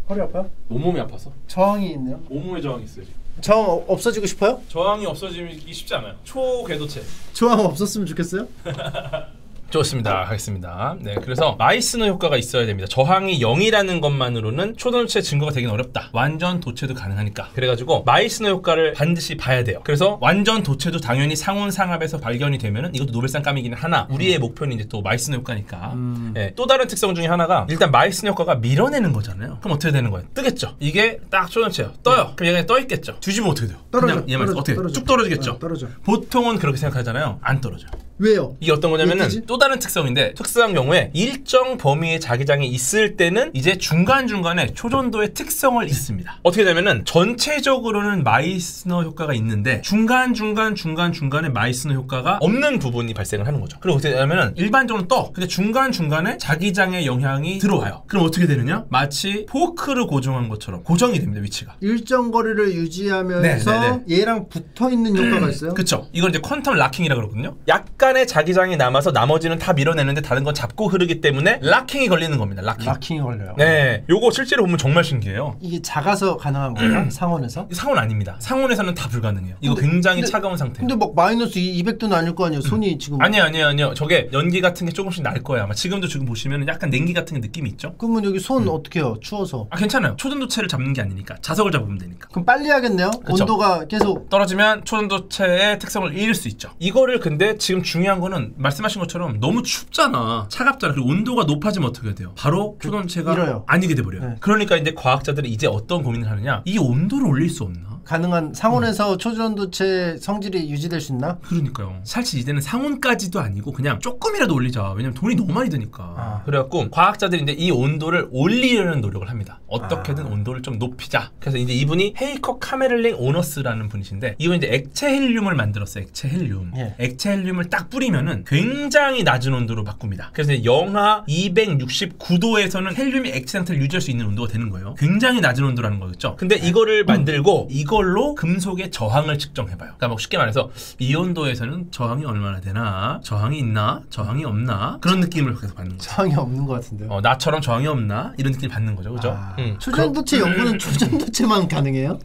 허리 아파요? 온몸이 아파서. 저항이 있네요. 온몸에 저항이 있어요. 저항 없어지고 싶어요? 저항이 없어지기 쉽지 않아요. 초궤도체. 저항 없었으면 좋겠어요? 좋습니다. 하겠습니다. 네, 그래서 마이스너 효과가 있어야 됩니다. 저항이 0이라는 것만으로는 초전도체 증거가 되긴 어렵다. 완전 도체도 가능하니까. 그래가지고 마이스너 효과를 반드시 봐야 돼요. 그래서 완전 도체도 당연히 상온상압에서 발견이 되면은 이것도 노벨상 감이기는 하나 우리의 목표는 이제 또 마이스너 효과니까. 네, 또 다른 특성 중에 하나가 일단 마이스너 효과가 밀어내는 거잖아요. 그럼 어떻게 되는 거예요? 뜨겠죠. 이게 딱 초전도체예요. 떠요. 그럼 얘가 떠 있겠죠. 뒤집으면 어떻게 돼요? 떨어져. 얘만 어떻게 쭉 떨어지겠죠. 떨어져. 보통은 그렇게 생각하잖아요. 안 떨어져요. 왜요? 이게 어떤 거냐면은 또 다른 특성인데 특수한 경우에 일정 범위의 자기장이 있을 때는 이제 중간중간에 초전도의 특성을 있습니다. 어떻게 되면은 전체적으로는 마이스너 효과가 있는데 중간중간에 마이스너 효과가 없는 부분이 발생을 하는 거죠. 그리고 어떻게 되냐면은 일반적으로 떠. 근데 중간중간에 자기장의 영향이 들어와요. 그럼 어떻게 되느냐? 마치 포크를 고정한 것처럼 고정이 됩니다. 위치가. 일정 거리를 유지하면서 얘랑 붙어있는 효과가 있어요? 그쵸. 이걸 이제 퀀텀 락킹이라고 그러거든요. 약간의 자기장이 남아서 나머지는 다 밀어내는데 다른 건 잡고 흐르기 때문에 락킹이 걸리는 겁니다. 락킹이 걸려요. 네, 요거 실제로 보면 정말 신기해요. 이게 작아서 가능한 거예요? 상온에서? 상온 아닙니다. 상온에서는 다 불가능해요. 이거 굉장히 차가운 상태. 근데 막 마이너스 200도는 아닐 거 아니에요? 손이 지금. 아니요. 저게 연기 같은 게 조금씩 날 거예요. 아마 지금도 지금 보시면 약간 냉기 같은 게 느낌이 있죠? 그러면 여기 손 어떻게 해요? 추워서. 괜찮아요. 초전도체를 잡는 게 아니니까 자석을 잡으면 되니까. 그럼 빨리 하겠네요? 그쵸? 온도가 계속 떨어지면 초전도체의 특성을 잃을 수 있죠. 이거를 근데 지금 중요한 거는 말씀하신 것처럼 너무 춥잖아. 차갑잖아. 그리고 온도가 높아지면 어떻게 돼요? 바로 초전도체가 잃어요. 아니게 돼버려요. 네. 그러니까 이제 과학자들이 이제 어떤 고민을 하느냐. 이 온도를 올릴 수 없나? 가능한 상온에서 초전도체 성질이 유지될 수 있나? 그러니까요. 사실 이제는 상온까지도 아니고 그냥 조금이라도 올리자. 왜냐면 돈이 너무 많이 드니까. 그래갖고 과학자들이 이제 이 온도를 올리려는 노력을 합니다. 어떻게든 온도를 좀 높이자. 그래서 이제 이분이 헤이커 카메를링 오너스라는 분이신데 이분이 이제 액체 헬륨을 만들었어요. 액체 헬륨. 액체 헬륨을 딱 뿌리면은 굉장히 낮은 온도로 바꿉니다. 그래서 이제 영하 269도에서는 헬륨이 액체 상태를 유지할 수 있는 온도가 되는 거예요. 굉장히 낮은 온도라는 거겠죠. 근데 이거를 만들고 이걸로 금속의 저항을 측정해봐요. 그러니까 뭐 쉽게 말해서 이 온도에서는 저항이 얼마나 되나? 저항이 있나? 저항이 없나? 그런 느낌을 계속 받는 거죠. 저항이 없는 것 같은데요. 나처럼 저항이 없나? 이런 느낌 받는 거죠. 그죠? 초전도체 연구는 초전도체만 가능해요?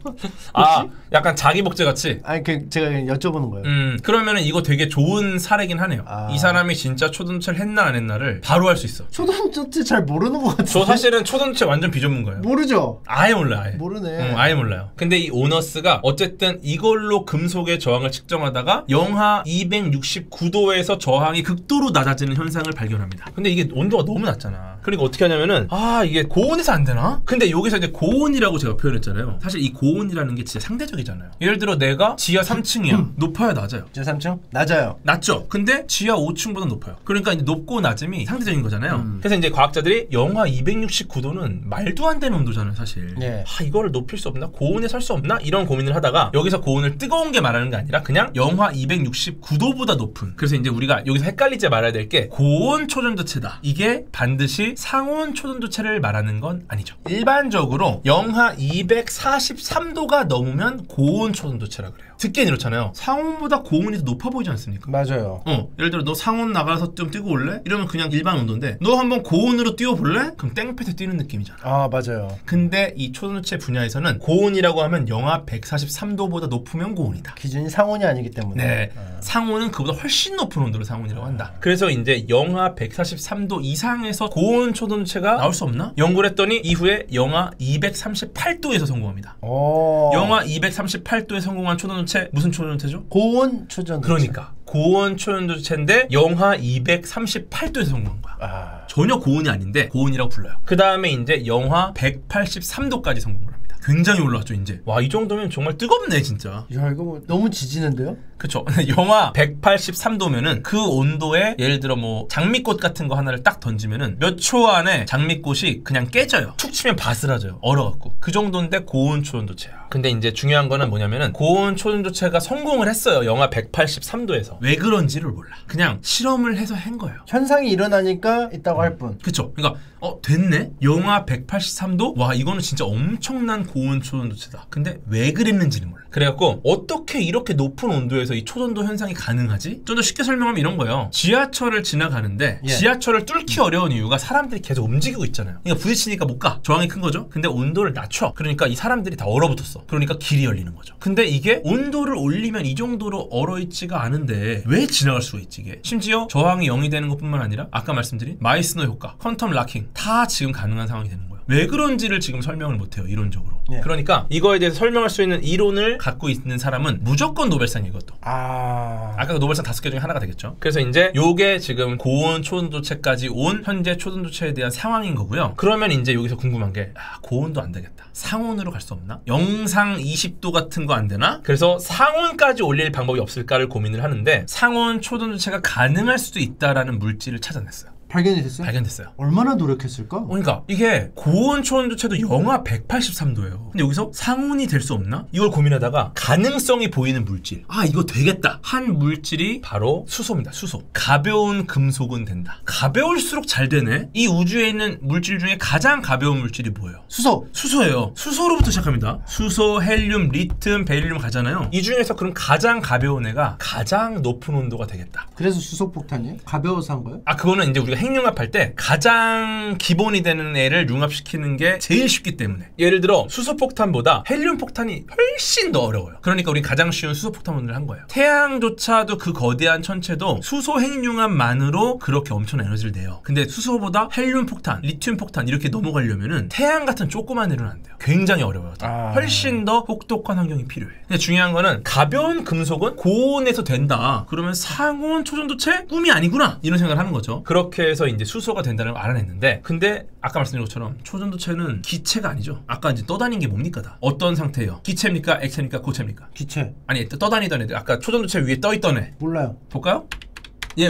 약간 자기 복제 같이? 아니 제가 여쭤보는 거예요. 그러면은 이거 되게 좋은 사례긴 하네요. 이 사람이 진짜 초전도체를 했나 안 했나를 바로 할 수 있어. 초전도체 잘 모르는 것 같은데. 저 사실은 초전도체 완전 비전문가예요. 모르죠? 아예 몰라요. 아예. 모르네. 아예 몰라요. 근데 이 오너스가 어쨌든 이걸로 금속의 저항을 측정하다가 영하 269도에서 저항이 극도로 낮아지는 현상을 발견합니다. 근데 이게 온도가 너무 낮잖아. 그러니까 어떻게 하냐면은 이게 고온에서 안 되나? 근데 여기서 이제 고온이라고 제가 표현했잖아요. 사실 이 고온이라는 게 진짜 상대적이잖아요. 예를 들어 내가 지하 3층이야. 높아요, 낮아요? 지하 3층? 낮아요. 낮죠? 근데 지하 5층보다 높아요. 그러니까 이제 높고 낮음이 상대적인 거잖아요. 그래서 이제 과학자들이 영하 269도는 말도 안 되는 온도잖아요, 사실. 이거를 높일 수 없나? 고온에 살 수 없나? 이런 고민을 하다가 여기서 고온을 뜨거운 게 말하는 게 아니라 그냥 영하 269도보다 높은. 그래서 이제 우리가 여기서 헷갈리지 말아야 될 게 고온 초전도체다. 이게 반드시 상온 초전도체를 말하는 건 아니죠. 일반적으로 영하 243도가 넘으면 고온 초전도체라 그래요. 듣기엔 이렇잖아요. 상온보다 고온이 더 높아 보이지 않습니까? 맞아요. 예를 들어 너 상온 나가서 좀 뛰고 올래? 이러면 그냥 일반 온도인데 너 한번 고온으로 뛰어볼래? 그럼 땡볕에 뛰는 느낌이잖아. 아 맞아요. 근데 이 초전도체 분야에서는 고온이라고 하면 영하 143도보다 높으면 고온이다. 기준이 상온이 아니기 때문에. 네. 상온은 그보다 훨씬 높은 온도를 상온이라고 한다. 그래서 이제 영하 143도 이상에서 고온 초전도체가 나올 수 없나? 연구를 했더니 이후에 영하 238도에서 성공합니다. 영하 238도에 성공한 초전도체 무슨 초전도체죠? 고온 초전도체. 그러니까 고온 초전도체인데 영하 238도에서 성공한 거야. 전혀 고온이 아닌데 고온이라고 불러요. 그 다음에 이제 영하 183도까지 성공을 합니다. 굉장히 올라왔죠 이제. 와, 이 정도면 정말 뜨겁네 진짜. 야 이거 뭐 너무 지지는데요? 그쵸. 영하 183도면은 그 온도에 예를 들어 뭐 장미꽃 같은 거 하나를 딱 던지면은 몇 초 안에 장미꽃이 그냥 깨져요. 툭 치면 바스라져요. 얼어갖고. 그 정도인데 고온 초전도체야. 근데 이제 중요한 거는 뭐냐면은 고온 초전도체가 성공을 했어요. 영하 183도에서. 왜 그런지를 몰라. 그냥 실험을 해서 한 거예요. 현상이 일어나니까 있다고 할 뿐. 그쵸. 그러니까 됐네? 영하 183도? 와, 이거는 진짜 엄청난 고온 초전도체다. 근데 왜 그랬는지를 몰라. 그래갖고 어떻게 이렇게 높은 온도에서 이 초전도 현상이 가능하지? 좀 더 쉽게 설명하면 이런 거예요. 지하철을 지나가는데 지하철을 뚫기 어려운 이유가 사람들이 계속 움직이고 있잖아요. 그러니까 부딪히니까 못 가. 저항이 큰 거죠. 근데 온도를 낮춰. 그러니까 이 사람들이 다 얼어붙었어. 그러니까 길이 열리는 거죠. 근데 이게 온도를 올리면 이 정도로 얼어있지가 않은데 왜 지나갈 수가 있지 이게? 심지어 저항이 0이 되는 것뿐만 아니라 아까 말씀드린 마이스너 효과, 퀀텀 락킹 다 지금 가능한 상황이 되는 거예요. 왜 그런지를 지금 설명을 못해요 이론적으로. 그러니까 이거에 대해서 설명할 수 있는 이론을 갖고 있는 사람은 무조건 노벨상이에요 이것도. 아까 그 노벨상 5개 중에 하나가 되겠죠. 그래서 이제 요게 지금 고온 초전도체까지 온 현재 초전도체에 대한 상황인 거고요. 그러면 이제 여기서 궁금한 게 고온도 안 되겠다. 상온으로 갈 수 없나? 영상 20도 같은 거 안 되나? 그래서 상온까지 올릴 방법이 없을까를 고민을 하는데 상온 초전도체가 가능할 수도 있다라는 물질을 찾아냈어요. 발견이 됐어요? 발견됐어요. 얼마나 노력했을까? 그러니까 이게 고온 초전도체도 영하 183도예요. 근데 여기서 상온이 될 수 없나? 이걸 고민하다가 가능성이 보이는 물질. 이거 되겠다. 한 물질이 바로 수소입니다. 수소. 가벼운 금속은 된다. 가벼울수록 잘 되네. 이 우주에 있는 물질 중에 가장 가벼운 물질이 뭐예요? 수소. 수소예요. 수소로부터 시작합니다. 수소, 헬륨, 리튬, 베릴륨 가잖아요. 이 중에서 그럼 가장 가벼운 애가 가장 높은 온도가 되겠다. 그래서 수소폭탄이에요? 가벼워서 한 거예요? 그거는 이제 우리가 핵융합할 때 가장 기본이 되는 애를 융합시키는 게 제일 쉽기 때문에. 예를 들어 수소폭탄보다 헬륨폭탄이 훨씬 더 어려워요. 그러니까 우리 가장 쉬운 수소폭탄을 한 거예요. 태양조차도 그 거대한 천체도 수소 핵융합만으로 그렇게 엄청난 에너지를 내요. 근데 수소보다 헬륨폭탄, 리튬폭탄 이렇게 넘어가려면은 태양 같은 조그만 애는 안 돼요. 굉장히 어려워요. 훨씬 더 혹독한 환경이 필요해. 근데 중요한 거는 가벼운 금속은 고온에서 된다. 그러면 상온 초전도체? 꿈이 아니구나. 이런 생각을 하는 거죠. 그렇게 해서 이제 수소가 된다는 걸 알아냈는데, 근데 아까 말씀드린 것처럼 초전도체는 기체가 아니죠. 아까 이제 떠다닌 게 뭡니까 다? 어떤 상태예요? 기체입니까? 액체입니까? 고체입니까? 기체. 아니 떠다니던 애들. 아까 초전도체 위에 떠있던 애. 몰라요. 볼까요?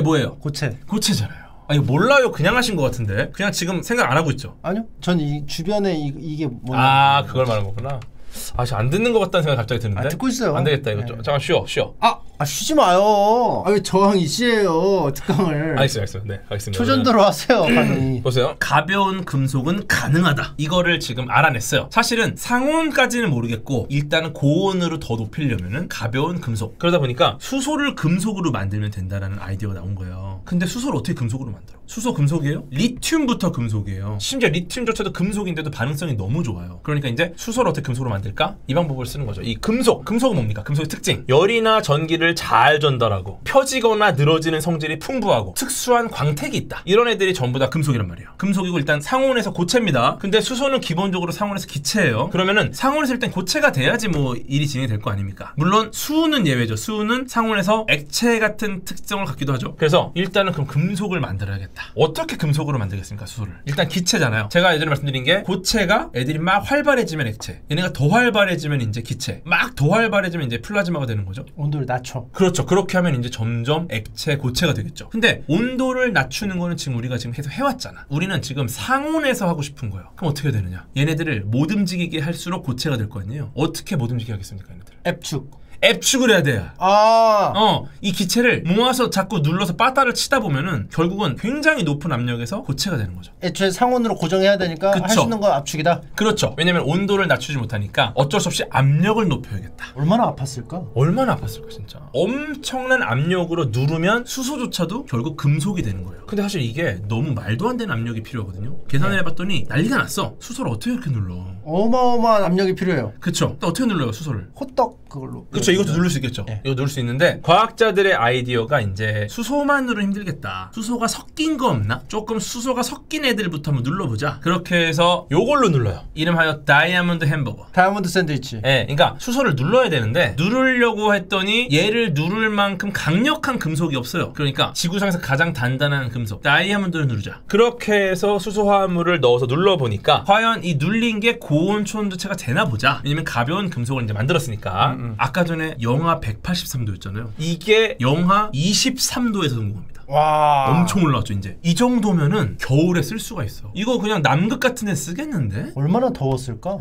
뭐예요? 고체. 고체잖아요. 이거 몰라요. 그냥 하신 것 같은데. 그냥 지금 생각 안 하고 있죠? 아니요. 전 이 주변에 이게 뭐냐. 그걸 말하는 거구나. 안 듣는 것 같다는 생각이 갑자기 드는데. 듣고 있어요. 안 되겠다 이거. 잠깐 쉬어. 쉬지 마요. 왜 저항 이시해요 특강을. 알겠습니다. 네, 알겠습니다. 초전도로 하세요. 빨리. 보세요. 가벼운 금속은 가능하다. 이거를 지금 알아냈어요. 사실은 상온까지는 모르겠고 일단은 고온으로 더 높이려면은 가벼운 금속. 그러다 보니까 수소를 금속으로 만들면 된다라는 아이디어가 나온 거예요. 근데 수소를 어떻게 금속으로 만들어? 수소 금속이에요? 리튬부터 금속이에요. 심지어 리튬조차도 금속인데도 반응성이 너무 좋아요. 그러니까 이제 수소를 어떻게 금속으로 만들까? 이 방법을 쓰는 거죠. 이 금속은 뭡니까? 금속의 특징. 열이나 전기를 잘 전달하고 펴지거나 늘어지는 성질이 풍부하고 특수한 광택이 있다. 이런 애들이 전부 다 금속이란 말이에요. 금속이고 일단 상온에서 고체입니다. 근데 수소는 기본적으로 상온에서 기체예요. 그러면은 상온에서 일단 고체가 돼야지 뭐 일이 진행이 될 거 아닙니까? 물론 수은 예외죠. 수은 상온에서 액체 같은 특성을 갖기도 하죠. 그래서 일단은 그럼 금속을 만들어야겠다. 어떻게 금속으로 만들겠습니까? 수소를. 일단 기체잖아요. 제가 예전에 말씀드린 게 고체가 애들이 막 활발해지면 액체, 얘네가 더 활발해지면 이제 기체, 막 더 활발해지면 이제 플라즈마가 되는 거죠. 온도를 낮춰. 그렇죠. 그렇게 하면 이제 점점 액체, 고체가 되겠죠. 근데 온도를 낮추는 거는 지금 우리가 지금 계속 해왔잖아. 우리는 지금 상온에서 하고 싶은 거예요. 그럼 어떻게 해야 되느냐? 얘네들을 못 움직이게 할수록 고체가 될 거 아니에요. 어떻게 못 움직이게 하겠습니까, 얘네들? 앱축을 해야 돼. 이 기체를 모아서 자꾸 눌러서 빠따를 치다 보면은 결국은 굉장히 높은 압력에서 고체가 되는 거죠. 애초에 상온으로 고정해야 되니까 할 수 있는 건 압축이다. 그렇죠. 왜냐면 온도를 낮추지 못하니까 어쩔 수 없이 압력을 높여야겠다. 얼마나 아팠을까? 얼마나 아팠을까 진짜. 엄청난 압력으로 누르면 수소조차도 결국 금속이 되는 거예요. 근데 사실 이게 너무 말도 안 되는 압력이 필요하거든요. 계산을 해봤더니 난리가 났어. 수소를 어떻게 이렇게 눌러? 어마어마한 압력이 필요해요. 그쵸. 또 어떻게 눌러요 수소를? 호떡 그걸로. 그쵸. 이것도 누를 수 있겠죠. 이거 누를 수 있는데 과학자들의 아이디어가 이제 수소만으로 힘들겠다. 수소가 섞인 거 없나? 조금 수소가 섞인 애들부터 한번 눌러보자. 그렇게 해서 요걸로 눌러요. 이름하여 다이아몬드 햄버거. 다이아몬드 샌드위치. 그러니까 수소를 눌러야 되는데 누르려고 했더니 얘를 누를 만큼 강력한 금속이 없어요. 그러니까 지구상에서 가장 단단한 금속 다이아몬드를 누르자. 그렇게 해서 수소 화합물을 넣어서 눌러보니까 과연 이 눌린 게 고온 초온도체가 되나 보자. 왜냐면 가벼운 금속을 이제 만들었으니까. 아까 전에 영하 183도였잖아요. 이게 영하 23도에서 성공합니다. 와, 엄청 올라왔죠. 이제 이 정도면은 겨울에 쓸 수가 있어. 이거 그냥 남극 같은 데 쓰겠는데? 얼마나 더웠을까?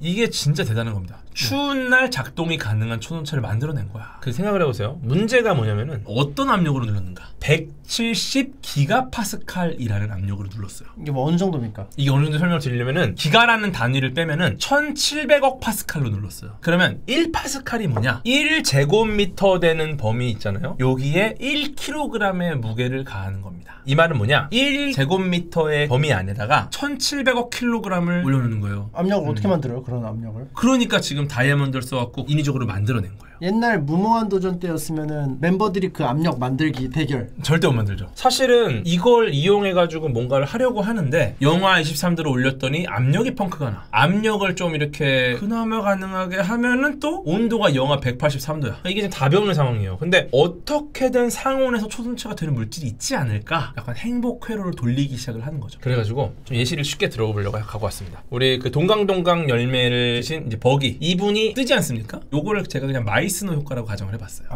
이게 진짜 대단한 겁니다. 추운 날 작동이 가능한 초온체를 만들어낸 거야. 그 생각을 해보세요. 문제가 뭐냐면은 어떤 압력으로 눌렀는가? 170기가파스칼이라는 압력으로 눌렀어요. 이게 뭐 어느 정도입니까? 이게 어느 정도 설명을 드리려면은 기가라는 단위를 빼면은 1700억 파스칼로 눌렀어요. 그러면 1파스칼이 뭐냐? 1제곱미터 되는 범위 있잖아요. 여기에 1kg의 무게를 가하는 겁니다. 이 말은 뭐냐? 1제곱미터의 범위 안에다가 1700억 킬로그램을 올려놓는 거예요. 압력을 어떻게 만들어요? 그런 압력을? 그러니까 지금 다이아몬드를 써갖고 인위적으로 만들어낸 거예요. 옛날 무모한 도전 때였으면은 멤버들이 그 압력 만들기 대결 절대 못 만들죠. 사실은 이걸 이용해가지고 뭔가를 하려고 하는데 영하 23도로 올렸더니 압력이 펑크가 나. 압력을 좀 이렇게 그나마 가능하게 하면은 또 온도가 영하 183도야. 이게 지금 답이 없는 상황이에요. 근데 어떻게든 상온에서 초순체가 되는 물질이 있지 않을까? 약간 행복 회로를 돌리기 시작을 하는 거죠. 그래가지고 좀 예시를 쉽게 들어보려고 갖고 왔습니다. 우리 그 동강동강 열매를 드신 이제 버기 이분이 뜨지 않습니까? 요거를 제가 그냥 마이스노 효과라고 가정을 해봤어요.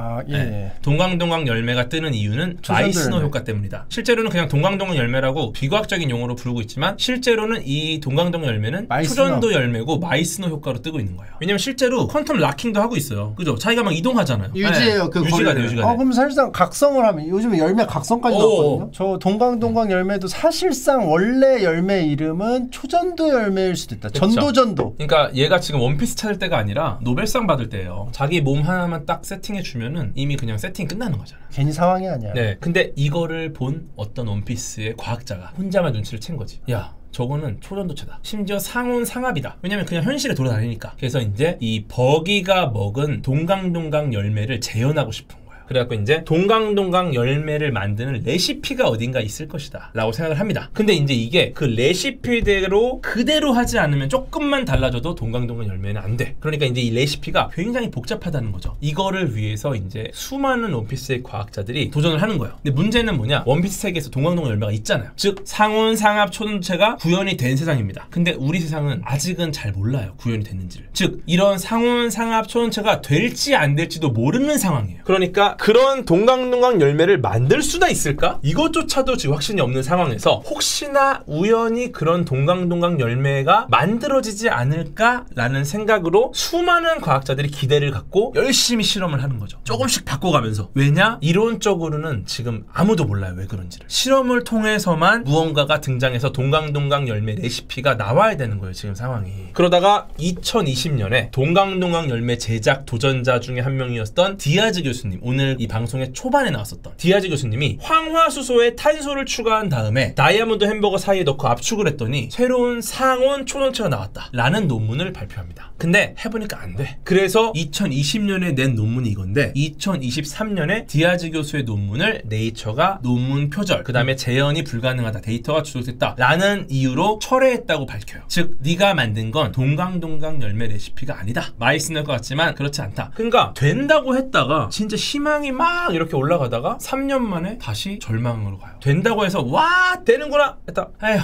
동강동강 열매가 뜨는 이유는 마이스노 효과 때문이다. 실제로는 그냥 동강동강 열매라고 비과학적인 용어로 부르고 있지만 실제로는 이 동강동강 열매는 초전도 열매고 마이스노 효과로 뜨고 있는 거예요. 왜냐면 실제로 퀀텀 락킹도 하고 있어요. 그죠? 자기가 막 이동하잖아요. 유지해요. 그 유지가 돼요. 그럼 사실상 각성을 하면 요즘에 열매 각성까지 나왔거든요. 저 동강동강 열매도 사실상 원래 열매 이름은 초전도 열매일 수도 있다. 그쵸? 전도전도. 그러니까 얘가 지금 원피스 찾을 때가 아니라 노벨상 받을 때예요. 자기 몸 하나만 딱 세팅해 주면은 이미 그냥 세팅 끝나는 거잖아. 괜히 상황이 아니야. 네. 근데 이거를 본 어떤 원피스의 과학자가 혼자만 눈치를 챈 거지. 야, 저거는 초전도체다. 심지어 상온 상압이다. 왜냐면 그냥 현실에 돌아다니니까. 그래서 이제 이 버기가 먹은 동강동강 열매를 재현하고 싶은 거야. 그래갖고 이제 동강동강 열매를 만드는 레시피가 어딘가 있을 것이다 라고 생각을 합니다. 근데 이제 이게 그 레시피대로 그대로 하지 않으면 조금만 달라져도 동강동강 열매는 안 돼. 그러니까 이제 이 레시피가 굉장히 복잡하다는 거죠. 이거를 위해서 이제 수많은 원피스의 과학자들이 도전을 하는 거예요. 근데 문제는 뭐냐? 원피스 세계에서 동강동강 열매가 있잖아요. 즉 상온 상압 초전체가 구현이 된 세상입니다. 근데 우리 세상은 아직은 잘 몰라요. 구현이 됐는지를. 즉 이런 상온 상압 초전체가 될지 안 될지도 모르는 상황이에요. 그러니까 그런 동강동강 열매를 만들 수나 있을까? 이것조차도 지금 확신이 없는 상황에서 혹시나 우연히 그런 동강동강 열매가 만들어지지 않을까라는 생각으로 수많은 과학자들이 기대를 갖고 열심히 실험을 하는 거죠. 조금씩 바꿔가면서. 왜냐? 이론적으로는 지금 아무도 몰라요. 왜 그런지를. 실험을 통해서만 무언가가 등장해서 동강동강 열매 레시피가 나와야 되는 거예요. 지금 상황이. 그러다가 2020년에 동강동강 열매 제작 도전자 중에 한 명이었던 디아즈 교수님, 오늘 이 방송의 초반에 나왔었던 디아즈 교수님이 황화수소에 탄소를 추가한 다음에 다이아몬드 햄버거 사이에 넣고 압축을 했더니 새로운 상온 초전체가 나왔다 라는 논문을 발표합니다. 근데 해보니까 안 돼. 그래서 2020년에 낸 논문이 이건데 2023년에 디아즈 교수의 논문을 네이처가 논문 표절, 그 다음에 재현이 불가능하다, 데이터가 추적됐다 라는 이유로 철회했다고 밝혀요. 즉 네가 만든 건 동강동강 열매 레시피가 아니다. 마이스너일 것 같지만 그렇지 않다. 그러니까 된다고 했다가 진짜 희망이 막 이렇게 올라가다가 3년 만에 다시 절망으로 가요. 된다고 해서 와 되는구나 했다. 에휴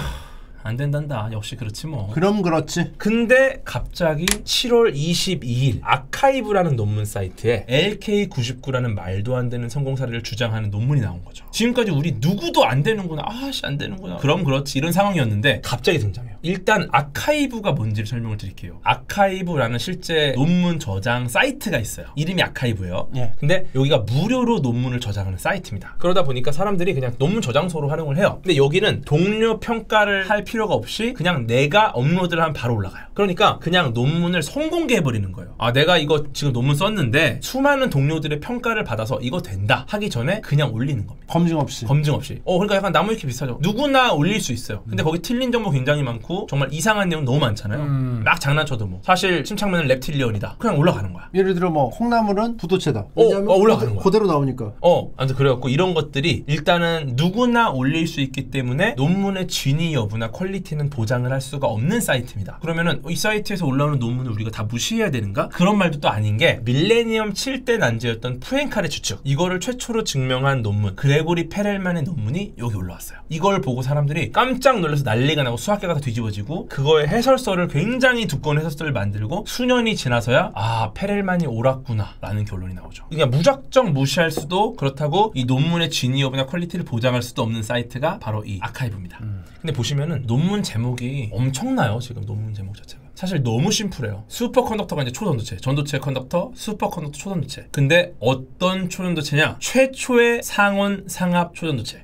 안 된단다. 역시 그렇지 뭐. 그럼 그렇지. 근데 갑자기 7월 22일 아카이브라는 논문 사이트에 LK99라는 말도 안 되는 성공 사례를 주장하는 논문이 나온 거죠. 지금까지 우리 누구도 안 되는구나, 아씨 안 되는구나, 그럼 그렇지 이런 상황이었는데 갑자기 등장해요. 일단 아카이브가 뭔지를 설명을 드릴게요. 아카이브라는 실제 논문 저장 사이트가 있어요. 이름이 아카이브예요. 예. 근데 여기가 무료로 논문을 저장하는 사이트입니다. 그러다 보니까 사람들이 그냥 논문 저장소로 활용을 해요. 근데 여기는 동료 평가를 할 필요가 없이 그냥 내가 업로드를 하면 바로 올라가요. 그러니까 그냥 논문을 선공개해버리는 거예요. 아, 내가 이거 지금 논문 썼는데 수많은 동료들의 평가를 받아서 이거 된다 하기 전에 그냥 올리는 겁니다. 검증 없이. 검증 없이. 그러니까 약간 나무위키 비슷하죠. 누구나 올릴 수 있어요. 근데 거기 틀린 정보 굉장히 많고 정말 이상한 내용 너무 많잖아요. 막 장난쳐도 뭐 사실 침착맨은 reptilian이다, 그냥 올라가는 거야. 예를 들어 뭐 콩나물은 부도채다. 올라가는 거야. 그대로 나오니까. 아무튼 그래갖고 이런 것들이 일단은 누구나 올릴 수 있기 때문에 논문의 진위 여부나 퀄리티는 보장을 할 수가 없는 사이트입니다. 그러면은 이 사이트에서 올라오는 논문을 우리가 다 무시해야 되는가? 그런 말도 또 아닌 게 밀레니엄 7대 난제였던 푸엔칼의 추측, 이거를 최초로 증명한 논문 그레고리 페렐만의 논문이 여기 올라왔어요. 이걸 보고 사람들이 깜짝 놀라서 난리가 나고 수학계가 다 뒤집어지고 그거의 해설서를 굉장히 두꺼운 해설서를 만들고 수년이 지나서야 아, 페렐만이 옳았구나 라는 결론이 나오죠. 그냥 무작정 무시할 수도, 그렇다고 이 논문의 진위 여부나 퀄리티를 보장할 수도 없는 사이트가 바로 이 아카이브입니다. 근데 보시면은 논문 제목이 엄청나요. 지금 논문 제목 자체가 사실 너무 심플해요. 슈퍼컨덕터가 이제 초전도체, 전도체 컨덕터, 슈퍼컨덕터 초전도체. 근데 어떤 초전도체냐? 최초의 상온 상압 초전도체.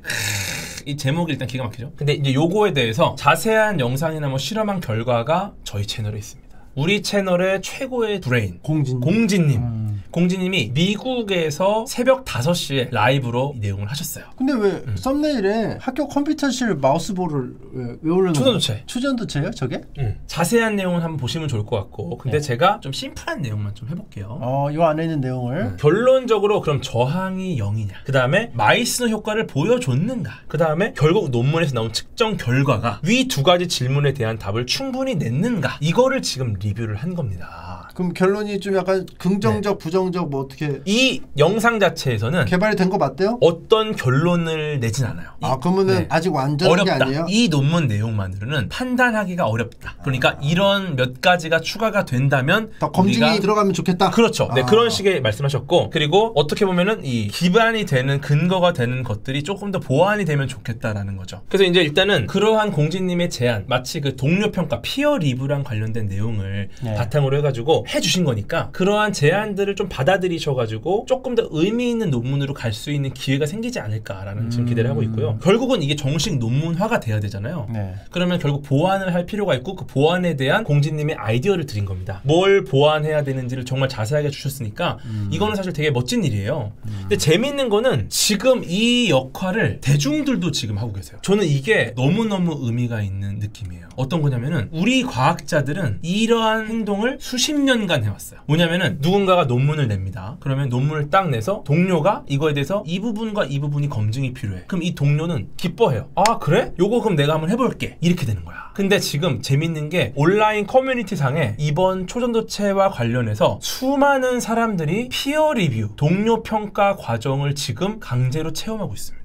이 제목이 일단 기가 막히죠. 근데 이제 요거에 대해서 자세한 영상이나 뭐 실험한 결과가 저희 채널에 있습니다. 우리 채널의 최고의 브레인 공진님. 공진님이 미국에서 새벽 5시에 라이브로 이 내용을 하셨어요. 근데 왜 썸네일에 학교 컴퓨터실 마우스볼을 왜 올려놓은 초전도체. 초전도체예요 저게? 자세한 내용은 한번 보시면 좋을 것 같고, 근데 제가 좀 심플한 내용만 좀 해볼게요. 요 안에 있는 내용을 결론적으로 그럼 저항이 0이냐, 그 다음에 마이스너 효과를 보여줬는가, 그 다음에 결국 논문에서 나온 측정 결과가 위 두 가지 질문에 대한 답을 충분히 냈는가, 이거를 지금 리뷰를 한 겁니다. 그럼 결론이 좀 약간 긍정적, 부정적 뭐 어떻게? 이 영상 자체에서는 개발이 된 거 맞대요? 어떤 결론을 내진 않아요. 그러면은 아직 완전한 게 어렵다. 아니에요? 이 논문 내용만으로는 판단하기가 어렵다. 그러니까 이런 몇 가지가 추가가 된다면 더 검증이 들어가면 좋겠다. 그렇죠. 네, 그런 식의 말씀하셨고, 그리고 어떻게 보면은 이 기반이 되는 근거가 되는 것들이 조금 더 보완이 되면 좋겠다라는 거죠. 그래서 이제 일단은 그러한 공진님의 제안, 마치 그 동료 평가 피어 리뷰랑 관련된 내용을 바탕으로 해가지고 해주신 거니까 그러한 제안들을 좀 받아들이셔가지고 조금 더 의미 있는 논문으로 갈 수 있는 기회가 생기지 않을까라는 지금 기대를 하고 있고요. 결국은 이게 정식 논문화가 돼야 되잖아요. 그러면 결국 보완을 할 필요가 있고, 그 보완에 대한 공진님의 아이디어를 드린 겁니다. 뭘 보완해야 되는지를 정말 자세하게 주셨으니까 이거는 사실 되게 멋진 일이에요. 근데 재밌는 거는 지금 이 역할을 대중들도 지금 하고 계세요. 저는 이게 너무너무 의미가 있는 느낌이에요. 어떤 거냐면은 우리 과학자들은 이러한 행동을 수십 년간 해왔어요. 뭐냐면은 누군가가 논문을 냅니다. 그러면 논문을 딱 내서 동료가 이거에 대해서 이 부분과 이 부분이 검증이 필요해. 그럼 이 동료는 기뻐해요. 아, 그래? 요거 그럼 내가 한번 해볼게. 이렇게 되는 거야. 근데 지금 재밌는 게 온라인 커뮤니티 상에 이번 초전도체와 관련해서 수많은 사람들이 피어 리뷰, 동료 평가 과정을 지금 강제로 체험하고 있습니다.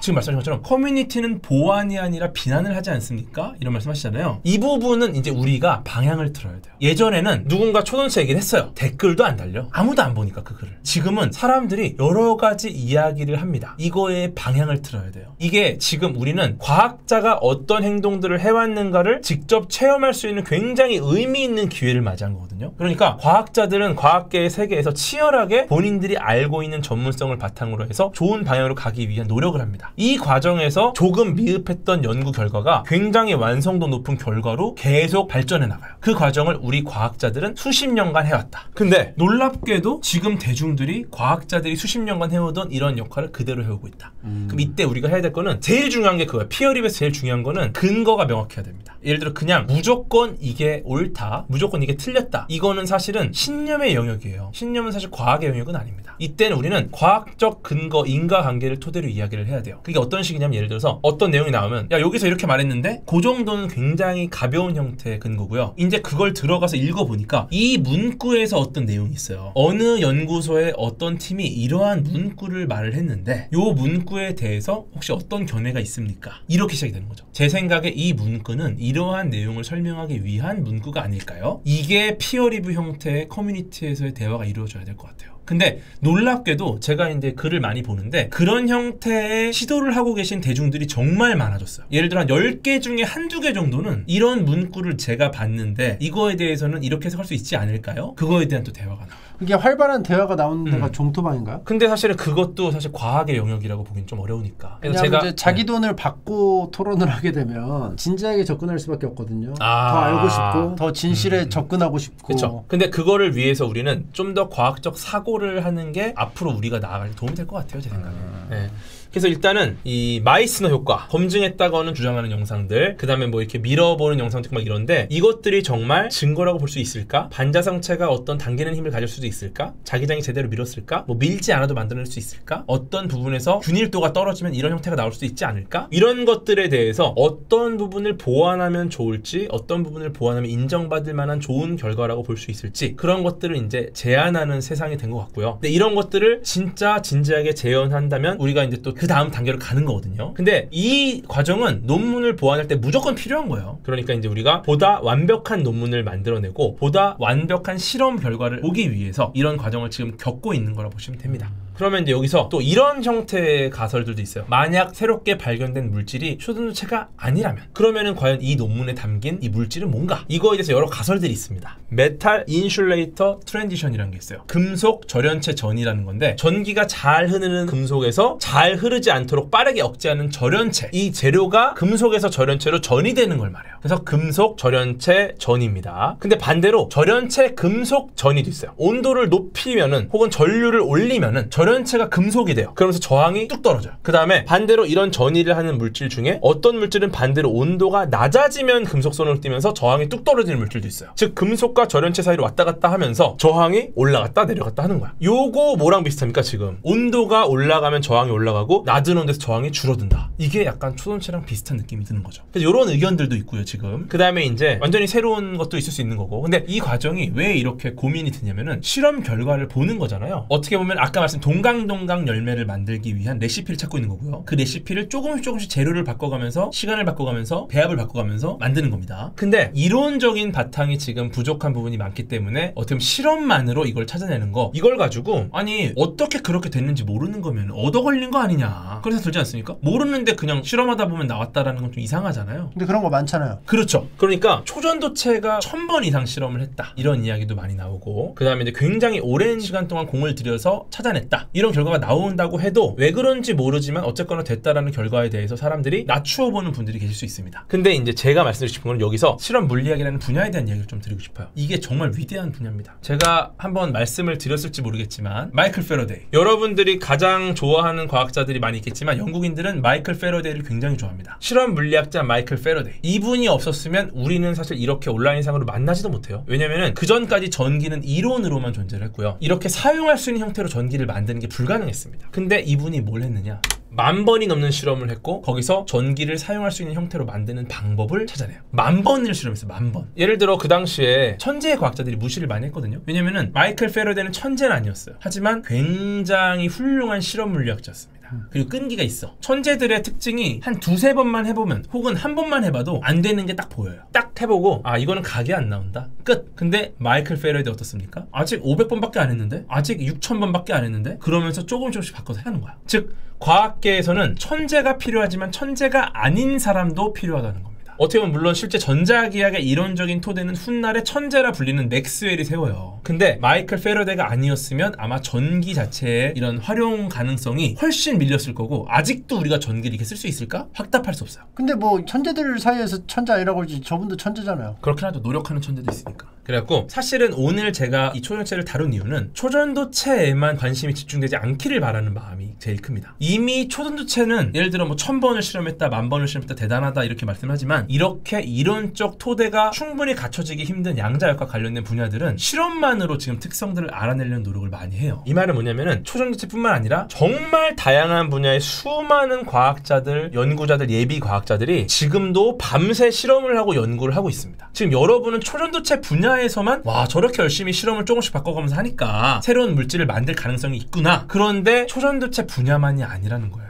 지금 말씀하신 것처럼 커뮤니티는 보완이 아니라 비난을 하지 않습니까? 이런 말씀 하시잖아요. 이 부분은 이제 우리가 방향을 틀어야 돼요. 예전에는 누군가 초전도체 얘기를 했어요. 댓글도 안 달려. 아무도 안 보니까 그 글을. 지금은 사람들이 여러 가지 이야기를 합니다. 이거에 방향을 틀어야 돼요. 이게 지금 우리는 과학자가 어떤 행동들을 해왔는가를 직접 체험할 수 있는 굉장히 의미 있는 기회를 맞이한 거거든요. 그러니까 과학자들은 과학계의 세계에서 치열하게 본인들이 알고 있는 전문성을 바탕으로 해서 좋은 방향으로 가기 위한 노력을 합니다. 이 과정에서 조금 미흡했던 연구 결과가 굉장히 완성도 높은 결과로 계속 발전해 나가요. 그 과정을 우리 과학자들은 수십 년간 해왔다. 근데 놀랍게도 지금 대중들이 과학자들이 수십 년간 해오던 이런 역할을 그대로 해오고 있다. 그럼 이때 우리가 해야 될 거는 제일 중요한 게 그거예요. 피어 리뷰에서 제일 중요한 거는 근거가 명확해야 됩니다. 예를 들어 그냥 무조건 이게 옳다, 무조건 이게 틀렸다, 이거는 사실은 신념의 영역이에요. 신념은 사실 과학의 영역은 아닙니다. 이때는 우리는 과학적 근거, 인과관계를 문구를 토대로 이야기를 해야 돼요. 그게 어떤 식이냐면 예를 들어서 어떤 내용이 나오면 야 여기서 이렇게 말했는데 그 정도는 굉장히 가벼운 형태의 근거고요. 이제 그걸 들어가서 읽어보니까 이 문구에서 어떤 내용이 있어요. 어느 연구소의 어떤 팀이 이러한 문구를 말을 했는데 요 문구에 대해서 혹시 어떤 견해가 있습니까? 이렇게 시작이 되는 거죠. 제 생각에 이 문구는 이러한 내용을 설명하기 위한 문구가 아닐까요? 이게 피어리뷰 형태의 커뮤니티에서의 대화가 이루어져야 될 것 같아요. 근데 놀랍게도 제가 이제 글을 많이 보는데 그런 형태의 시도를 하고 계신 대중들이 정말 많아졌어요. 예를 들어 한 10개 중에 한두 개 정도는 이런 문구를 제가 봤는데 이거에 대해서는 이렇게 해석할 수 있지 않을까요? 그거에 대한 또 대화가 나와요. 이게 활발한 대화가 나오는 데가 종토방인가요? 근데 사실은 그것도 사실 과학의 영역이라고 보긴 좀 어려우니까. 그래서 제가 이제 자기 돈을 받고 토론을 하게 되면 진지하게 접근할 수밖에 없거든요. 더 알고 싶고 더 진실에 접근하고 싶고. 그렇죠. 근데 그거를 위해서 우리는 좀 더 과학적 사고를 하는 게 앞으로 우리가 나아갈 때 도움이 될 것 같아요, 제 생각에. 네. 그래서 일단은 이 마이스너 효과 검증했다고는 주장하는 영상들, 그 다음에 뭐 이렇게 밀어보는 영상들 막 이런데 이것들이 정말 증거라고 볼 수 있을까? 반자성체가 어떤 당기는 힘을 가질 수도 있을까? 자기장이 제대로 밀었을까? 뭐 밀지 않아도 만들어낼 수 있을까? 어떤 부분에서 균일도가 떨어지면 이런 형태가 나올 수도 있지 않을까? 이런 것들에 대해서 어떤 부분을 보완하면 좋을지, 어떤 부분을 보완하면 인정받을 만한 좋은 결과라고 볼 수 있을지, 그런 것들을 이제 제안하는 세상이 된 것 같고요. 근데 이런 것들을 진짜 진지하게 재현한다면 우리가 이제 또 그 다음 단계로 가는 거거든요. 근데 이 과정은 논문을 보완할 때 무조건 필요한 거예요. 그러니까 이제 우리가 보다 완벽한 논문을 만들어내고 보다 완벽한 실험 결과를 보기 위해서 이런 과정을 지금 겪고 있는 거라고 보시면 됩니다. 그러면 이제 여기서 또 이런 형태의 가설들도 있어요. 만약 새롭게 발견된 물질이 초전도체가 아니라면 그러면은 과연 이 논문에 담긴 이 물질은 뭔가? 이거에 대해서 여러 가설들이 있습니다. 메탈 인슐레이터 트랜지션이라는 게 있어요. 금속 절연체 전이라는 건데 전기가 잘 흐르는 금속에서 잘 흐르지 않도록 빠르게 억제하는 절연체, 이 재료가 금속에서 절연체로 전이 되는 걸 말해요. 그래서 금속 절연체 전입니다. 근데 반대로 절연체 금속 전이도 있어요. 온도를 높이면은 혹은 전류를 올리면은 절연체가 금속이 돼요. 그러면서 저항이 뚝 떨어져요. 그 다음에 반대로 이런 전이를 하는 물질 중에 어떤 물질은 반대로 온도가 낮아지면 금속선으로 뛰면서 저항이 뚝 떨어지는 물질도 있어요. 즉 금속과 절연체 사이로 왔다 갔다 하면서 저항이 올라갔다 내려갔다 하는 거야. 요거 뭐랑 비슷합니까? 지금 온도가 올라가면 저항이 올라가고 낮은 온도에서 저항이 줄어든다. 이게 약간 초전체랑 비슷한 느낌이 드는 거죠. 그래서 이런 의견들도 있고요 지금. 그 다음에 이제 완전히 새로운 것도 있을 수 있는 거고. 근데 이 과정이 왜 이렇게 고민이 드냐면은 실험 결과를 보는 거잖아요. 어떻게 보면 아까 말씀 동강동강 열매를 만들기 위한 레시피를 찾고 있는 거고요. 그 레시피를 조금씩 재료를 바꿔가면서 시간을 바꿔가면서 배합을 바꿔가면서 만드는 겁니다. 근데 이론적인 바탕이 지금 부족한 부분이 많기 때문에 어떻게 보면 실험만으로 이걸 찾아내는 거, 이걸 가지고 아니 어떻게 그렇게 됐는지 모르는 거면 얻어 걸린 거 아니냐 그래서 들지 않습니까? 모르는데 그냥 실험하다 보면 나왔다라는 건 좀 이상하잖아요. 근데 그런 거 많잖아요. 그렇죠. 그러니까 초전도체가 1000번 이상 실험을 했다 이런 이야기도 많이 나오고, 그 다음에 이제 굉장히 오랜 시간 동안 공을 들여서 찾아냈다 이런 결과가 나온다고 해도 왜 그런지 모르지만 어쨌거나 됐다라는 결과에 대해서 사람들이 낮추어 보는 분들이 계실 수 있습니다. 근데 이제 제가 말씀드리고 싶은 건 여기서 실험 물리학이라는 분야에 대한 이야기를 좀 드리고 싶어요. 이게 정말 위대한 분야입니다. 제가 한번 말씀을 드렸을지 모르겠지만 마이클 패러데이, 여러분들이 가장 좋아하는 과학자들이 많이 있겠지만 영국인들은 마이클 패러데이를 굉장히 좋아합니다. 실험 물리학자 마이클 패러데이, 이분이 없었으면 우리는 사실 이렇게 온라인상으로 만나지도 못해요. 왜냐면은 그 전까지 전기는 이론으로만 존재를 했고요. 이렇게 사용할 수 있는 형태로 전기를 만드는 게 불가능했습니다. 근데 이분이 뭘 했느냐, 10,000번이 넘는 실험을 했고 거기서 전기를 사용할 수 있는 형태로 만드는 방법을 찾아내요. 10,000번을 실험했어요. 10,000번. 예를 들어 그 당시에 천재의 과학자들이 무시를 많이 했거든요. 왜냐면은 마이클 패러데이는 천재는 아니었어요. 하지만 굉장히 훌륭한 실험 물리학자였습니다. 그리고 끈기가 있어. 천재들의 특징이 한 2-3번만 해보면 혹은 한 번만 해봐도 안 되는 게 딱 보여요. 딱 해보고 아 이거는 각이 안 나온다 끝. 근데 마이클 패러데이 어떻습니까? 아직 500번밖에 안 했는데, 아직 6,000번밖에 안 했는데, 그러면서 조금씩 바꿔서 하는 거야. 즉 과학계에서는 천재가 필요하지만 천재가 아닌 사람도 필요하다는 겁니다. 어떻게 보면 물론 실제 전자기학의 이론적인 토대는 훗날에 천재라 불리는 맥스웰이 세워요. 근데 마이클 패러데이가 아니었으면 아마 전기 자체의 이런 활용 가능성이 훨씬 밀렸을 거고, 아직도 우리가 전기를 이렇게 쓸 수 있을까? 확답할 수 없어요. 근데 뭐 천재들 사이에서 천재 아니라고 하지 저분도 천재잖아요. 그렇긴 하죠. 노력하는 천재도 있으니까. 그래갖고 사실은 오늘 제가 이 초전도체를 다룬 이유는 초전도체에만 관심이 집중되지 않기를 바라는 마음이 제일 큽니다. 이미 초전도체는 예를 들어 뭐 1000번을 실험했다, 10,000번을 실험했다, 대단하다 이렇게 말씀하지만 이렇게 이론적 토대가 충분히 갖춰지기 힘든 양자역과 관련된 분야들은 실험만으로 지금 특성들을 알아내려는 노력을 많이 해요. 이 말은 뭐냐면은 초전도체뿐만 아니라 정말 다양한 분야의 수많은 과학자들, 연구자들, 예비 과학자들이 지금도 밤새 실험을 하고 연구를 하고 있습니다. 지금 여러분은 초전도체 분야에서만 와 저렇게 열심히 실험을 조금씩 바꿔가면서 하니까 새로운 물질을 만들 가능성이 있구나. 그런데 초전도체 분야만이 아니라는 거예요.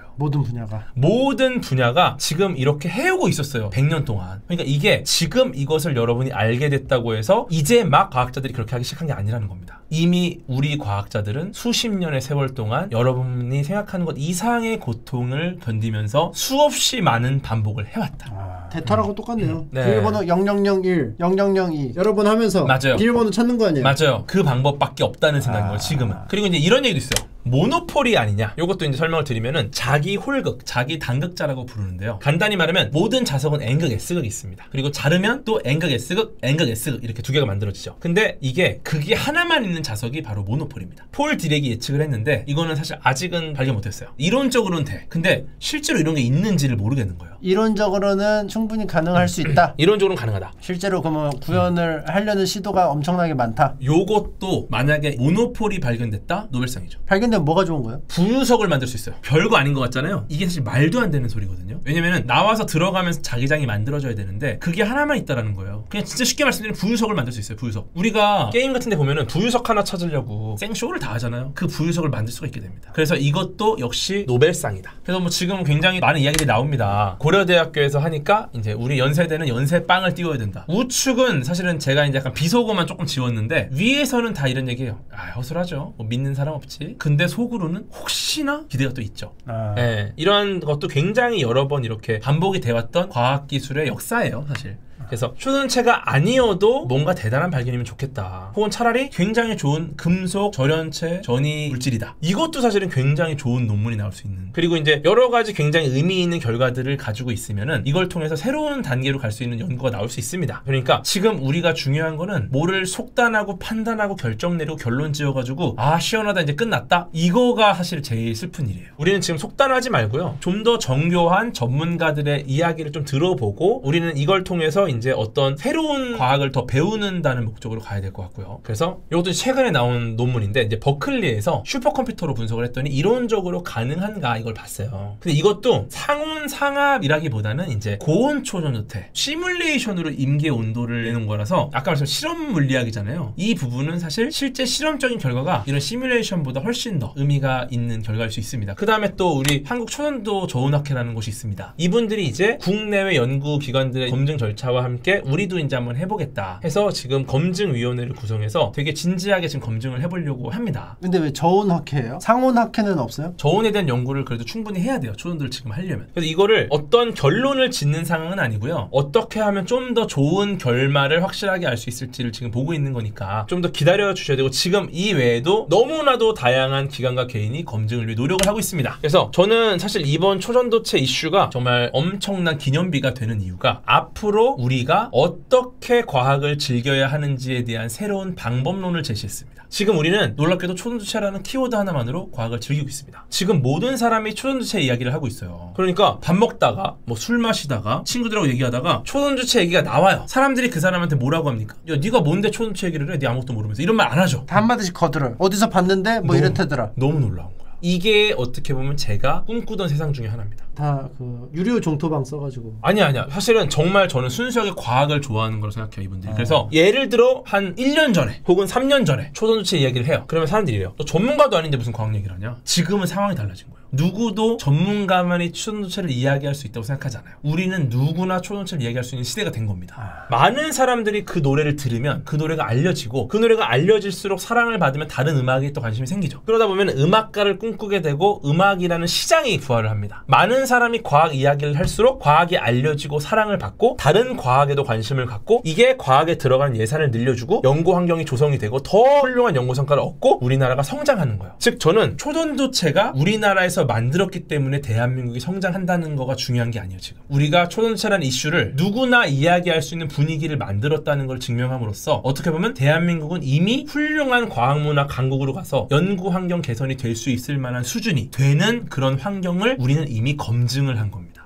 모든 분야가 지금 이렇게 해오고 있었어요. 100년 동안. 그러니까 이게 지금 이것을 여러분이 알게 됐다고 해서 이제 막 과학자들이 그렇게 하기 시작한 게 아니라는 겁니다. 이미 우리 과학자들은 수십 년의 세월 동안 여러분이 생각하는 것 이상의 고통을 견디면서 수없이 많은 반복을 해왔다. 데이터라고 똑같네요. 네. 비밀번호 0001, 0002 여러 번 하면서 맞아요. 비밀번호 찾는 거 아니에요? 맞아요. 그 방법밖에 없다는 생각인 거예요. 지금은. 그리고 이제 이런 얘기도 있어요. 모노폴이 아니냐. 이것도 이제 설명을 드리면은 자기 홀극, 자기 단극자라고 부르는데요. 간단히 말하면 모든 자석은 N극, S극이 있습니다. 그리고 자르면 또 N극, S극, N극, S극 이렇게 두 개가 만들어지죠. 근데 이게 극이 하나만 있는 자석이 바로 모노폴입니다. 폴 디렉이 예측을 했는데 이거는 사실 아직은 발견 못했어요. 이론적으로는 돼. 근데 실제로 이런 게 있는지를 모르겠는 거예요. 이론적으로는 충분히 가능할 수 있다. 이론적으로는 가능하다. 실제로 그러면 구현을 하려는 시도가 엄청나게 많다. 요것도 만약에 모노폴이 발견됐다? 노벨상이죠. 발견되면 뭐가 좋은 거예요? 부유석을 만들 수 있어요. 별거 아닌 것 같잖아요. 이게 사실 말도 안 되는 소리거든요. 왜냐면은 나와서 들어가면서 자기장이 만들어져야 되는데 그게 하나만 있다라는 거예요. 그냥 진짜 쉽게 말씀드리면 부유석을 만들 수 있어요. 부유석. 우리가 게임 같은 데 보면은 부유석 하나 찾으려고 생쇼를 다 하잖아요. 그 부유석을 만들 수가 있게 됩니다. 그래서 이것도 역시 노벨상이다. 그래서 뭐 지금 굉장히 많은 이야기들이 나옵니다. 고려대학교에서 하니까 이제 우리 연세대는 연세빵을 띄워야 된다. 우측은 사실은 제가 이제 약간 비속어만 조금 지웠는데 위에서는 다 이런 얘기예요. 아 허술하죠. 뭐 믿는 사람 없지. 근데 속으로는 혹시나 기대가 또 있죠. 네, 이런 것도 굉장히 여러 번 이렇게 반복이 되었던 과학기술의 역사예요 사실. 그래서 초전도체가 아니어도 뭔가 대단한 발견이면 좋겠다. 혹은 차라리 굉장히 좋은 금속, 절연체, 전이 물질이다. 이것도 사실은 굉장히 좋은 논문이 나올 수 있는. 그리고 이제 여러 가지 굉장히 의미 있는 결과들을 가지고 있으면은 이걸 통해서 새로운 단계로 갈 수 있는 연구가 나올 수 있습니다. 그러니까 지금 우리가 중요한 거는 뭐를 속단하고 판단하고 결정 내리고 결론 지어가지고 아 시원하다 이제 끝났다. 이거가 사실 제일 슬픈 일이에요. 우리는 지금 속단하지 말고요. 좀 더 정교한 전문가들의 이야기를 좀 들어보고 우리는 이걸 통해서 이제 어떤 새로운 과학을 더 배우는다는 목적으로 가야 될 것 같고요. 그래서 이것도 최근에 나온 논문인데 이제 버클리에서 슈퍼컴퓨터로 분석을 했더니 이론적으로 가능한가 이걸 봤어요. 근데 이것도 상온상압이라기보다는 이제 고온 초전도체 시뮬레이션으로 임계 온도를 내는 거라서 아까 말씀드린 실험 물리학이잖아요. 이 부분은 사실 실제 실험적인 결과가 이런 시뮬레이션보다 훨씬 더 의미가 있는 결과일 수 있습니다. 그 다음에 또 우리 한국 초전도 저온학회라는 곳이 있습니다. 이분들이 이제 국내외 연구기관들의 검증 절차와 함께 우리도 이제 한번 해보겠다 해서 지금 검증위원회를 구성해서 되게 진지하게 지금 검증을 해보려고 합니다. 근데 왜 저온학회예요? 상온학회는 없어요? 저온에 대한 연구를 그래도 충분히 해야 돼요. 초전도를 지금 하려면. 그래서 이거를 어떤 결론을 짓는 상황은 아니고요. 어떻게 하면 좀 더 좋은 결말을 확실하게 알 수 있을지를 지금 보고 있는 거니까 좀 더 기다려 주셔야 되고 지금 이 외에도 너무나도 다양한 기관과 개인이 검증을 위해 노력을 하고 있습니다. 그래서 저는 사실 이번 초전도체 이슈가 정말 엄청난 기념비가 되는 이유가 앞으로 우리가 어떻게 과학을 즐겨야 하는지에 대한 새로운 방법론을 제시했습니다. 지금 우리는 놀랍게도 초전도체라는 키워드 하나만으로 과학을 즐기고 있습니다. 지금 모든 사람이 초전도체 이야기를 하고 있어요. 그러니까 밥 먹다가 뭐 술 마시다가 친구들하고 얘기하다가 초전도체 얘기가 나와요. 사람들이 그 사람한테 뭐라고 합니까? 야 네가 뭔데 초전도체 얘기를 해? 네 아무것도 모르면서 이런 말 안 하죠. 한마디씩 거들어요. 어디서 봤는데 뭐 이렇다더라. 너무 놀라운 거야. 이게 어떻게 보면 제가 꿈꾸던 세상 중에 하나입니다. 다 그 유료 종토방 써가지고. 아니야. 사실은 정말 저는 순수하게 과학을 좋아하는 걸 생각해요, 이분들이. 그래서 예를 들어 한 1년 전에 혹은 3년 전에 초전도체 이야기를 해요. 그러면 사람들이 이래요. 너 전문가도 아닌데 무슨 과학 얘기를 하냐? 지금은 상황이 달라진 거예요. 누구도 전문가만이 초전도체를 이야기할 수 있다고 생각하지 않아요. 우리는 누구나 초전도체를 이야기할 수 있는 시대가 된 겁니다. 많은 사람들이 그 노래를 들으면 그 노래가 알려지고 그 노래가 알려질수록 사랑을 받으면 다른 음악에 또 관심이 생기죠. 그러다 보면 음악가를 꿈꾸게 되고 음악이라는 시장이 부활을 합니다. 많은 사람이 과학 이야기를 할수록 과학이 알려지고 사랑을 받고 다른 과학에도 관심을 갖고 이게 과학에 들어가는 예산을 늘려주고 연구 환경이 조성이 되고 더 훌륭한 연구 성과를 얻고 우리나라가 성장하는 거예요. 즉 저는 초전도체가 우리나라에서 만들었기 때문에 대한민국이 성장한다는 거가 중요한 게 아니에요. 지금 우리가 초전도체라는 이슈를 누구나 이야기할 수 있는 분위기를 만들었다는 걸 증명함으로써 어떻게 보면 대한민국은 이미 훌륭한 과학문화 강국으로 가서 연구 환경 개선이 될 수 있을 만한 수준이 되는 그런 환경을 우리는 이미 검증을 한 겁니다.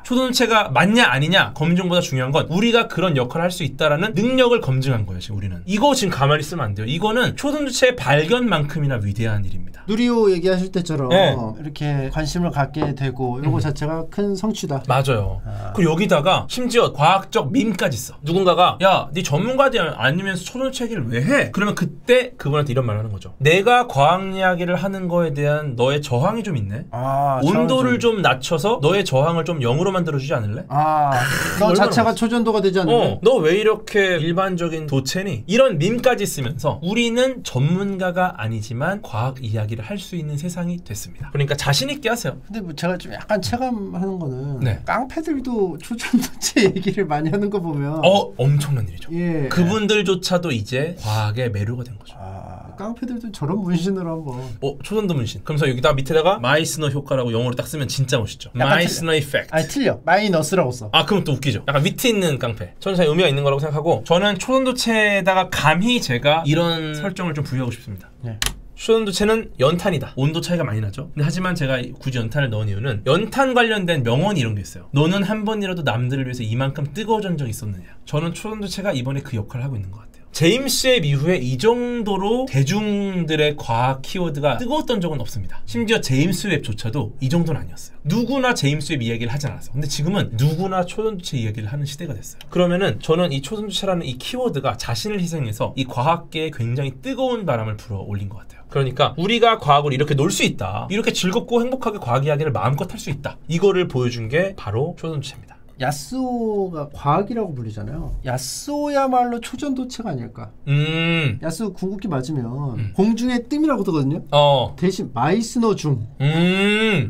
초전도체가 맞냐 아니냐 검증보다 중요한 건 우리가 그런 역할을 할 수 있다라는 능력을 검증한 거예요. 지금 우리는 이거 지금 가만히 있으면 안 돼요. 이거는 초전도체의 발견만큼이나 위대한 일입니다. 누리호 얘기하실 때처럼 네. 이렇게 관심을 갖게 되고 이거 자체가 큰 성취다. 맞아요. 그리고 여기다가 심지어 과학적 밈까지 있어. 누군가가 야, 네 전문가지 아니면서 초전도체 얘기를 왜 해? 그러면 그때 그분한테 이런 말을 하는 거죠. 내가 과학 이야기를 하는 거에 대한 너의 저항이 좀 있네. 온도를 좀 낮춰서 너의 저항을 좀 0으로 만들어주지 않을래? 너 자체가 초전도가 되지 않을래? 너 왜 이렇게 일반적인 도체니? 이런 밈까지 쓰면서 우리는 전문가가 아니지만 과학 이야기를 할 수 있는 세상이 됐습니다. 그러니까 자신 있게 하세요. 근데 뭐 제가 좀 약간 체감하는 거는 네. 깡패들도 초전도체 얘기를 많이 하는 거 보면 엄청난 일이죠. 예. 그분들조차도 이제 과학의 매료가 된 거죠. 깡패들도 저런 문신을 한번 초전도 문신. 그러면서 여기다 밑에다가 마이스너 효과라고 영어로 딱 쓰면 진짜 멋있죠. 마이스너 이펙트. 아니 틀려. 마이너스라고 써. 그럼 또 웃기죠. 약간 위트 있는 깡패. 저는 잘 의미가 있는 거라고 생각하고 저는 초전도체에다가 감히 제가 이런 설정을 좀 부여하고 싶습니다. 네. 초전도체는 연탄이다. 온도 차이가 많이 나죠. 근데 하지만 제가 굳이 연탄을 넣은 이유는 연탄 관련된 명언이 이런 게 있어요. 너는 한 번이라도 남들을 위해서 이만큼 뜨거워진 적이 있었느냐. 저는 초전도체가 이번에 그 역할을 하고 있는 것 같아요. 제임스 웹 이후에 이 정도로 대중들의 과학 키워드가 뜨거웠던 적은 없습니다. 심지어 제임스 웹조차도 이 정도는 아니었어요. 누구나 제임스 웹 이야기를 하지 않았어. 근데 지금은 누구나 초전도체 이야기를 하는 시대가 됐어요. 그러면은 저는 이 초전도체라는 이 키워드가 자신을 희생해서 이 과학계에 굉장히 뜨거운 바람을 불어 올린 것 같아요. 그러니까 우리가 과학을 이렇게 놀 수 있다. 이렇게 즐겁고 행복하게 과학 이야기를 마음껏 할 수 있다. 이거를 보여준 게 바로 초전도체입니다. 야스오가 과학이라고 불리잖아요. 야스오야말로 초전도체가 아닐까. 야스오 궁극기 맞으면 공중의 뜸이라고 뜨거든요. 대신 마이스너 중.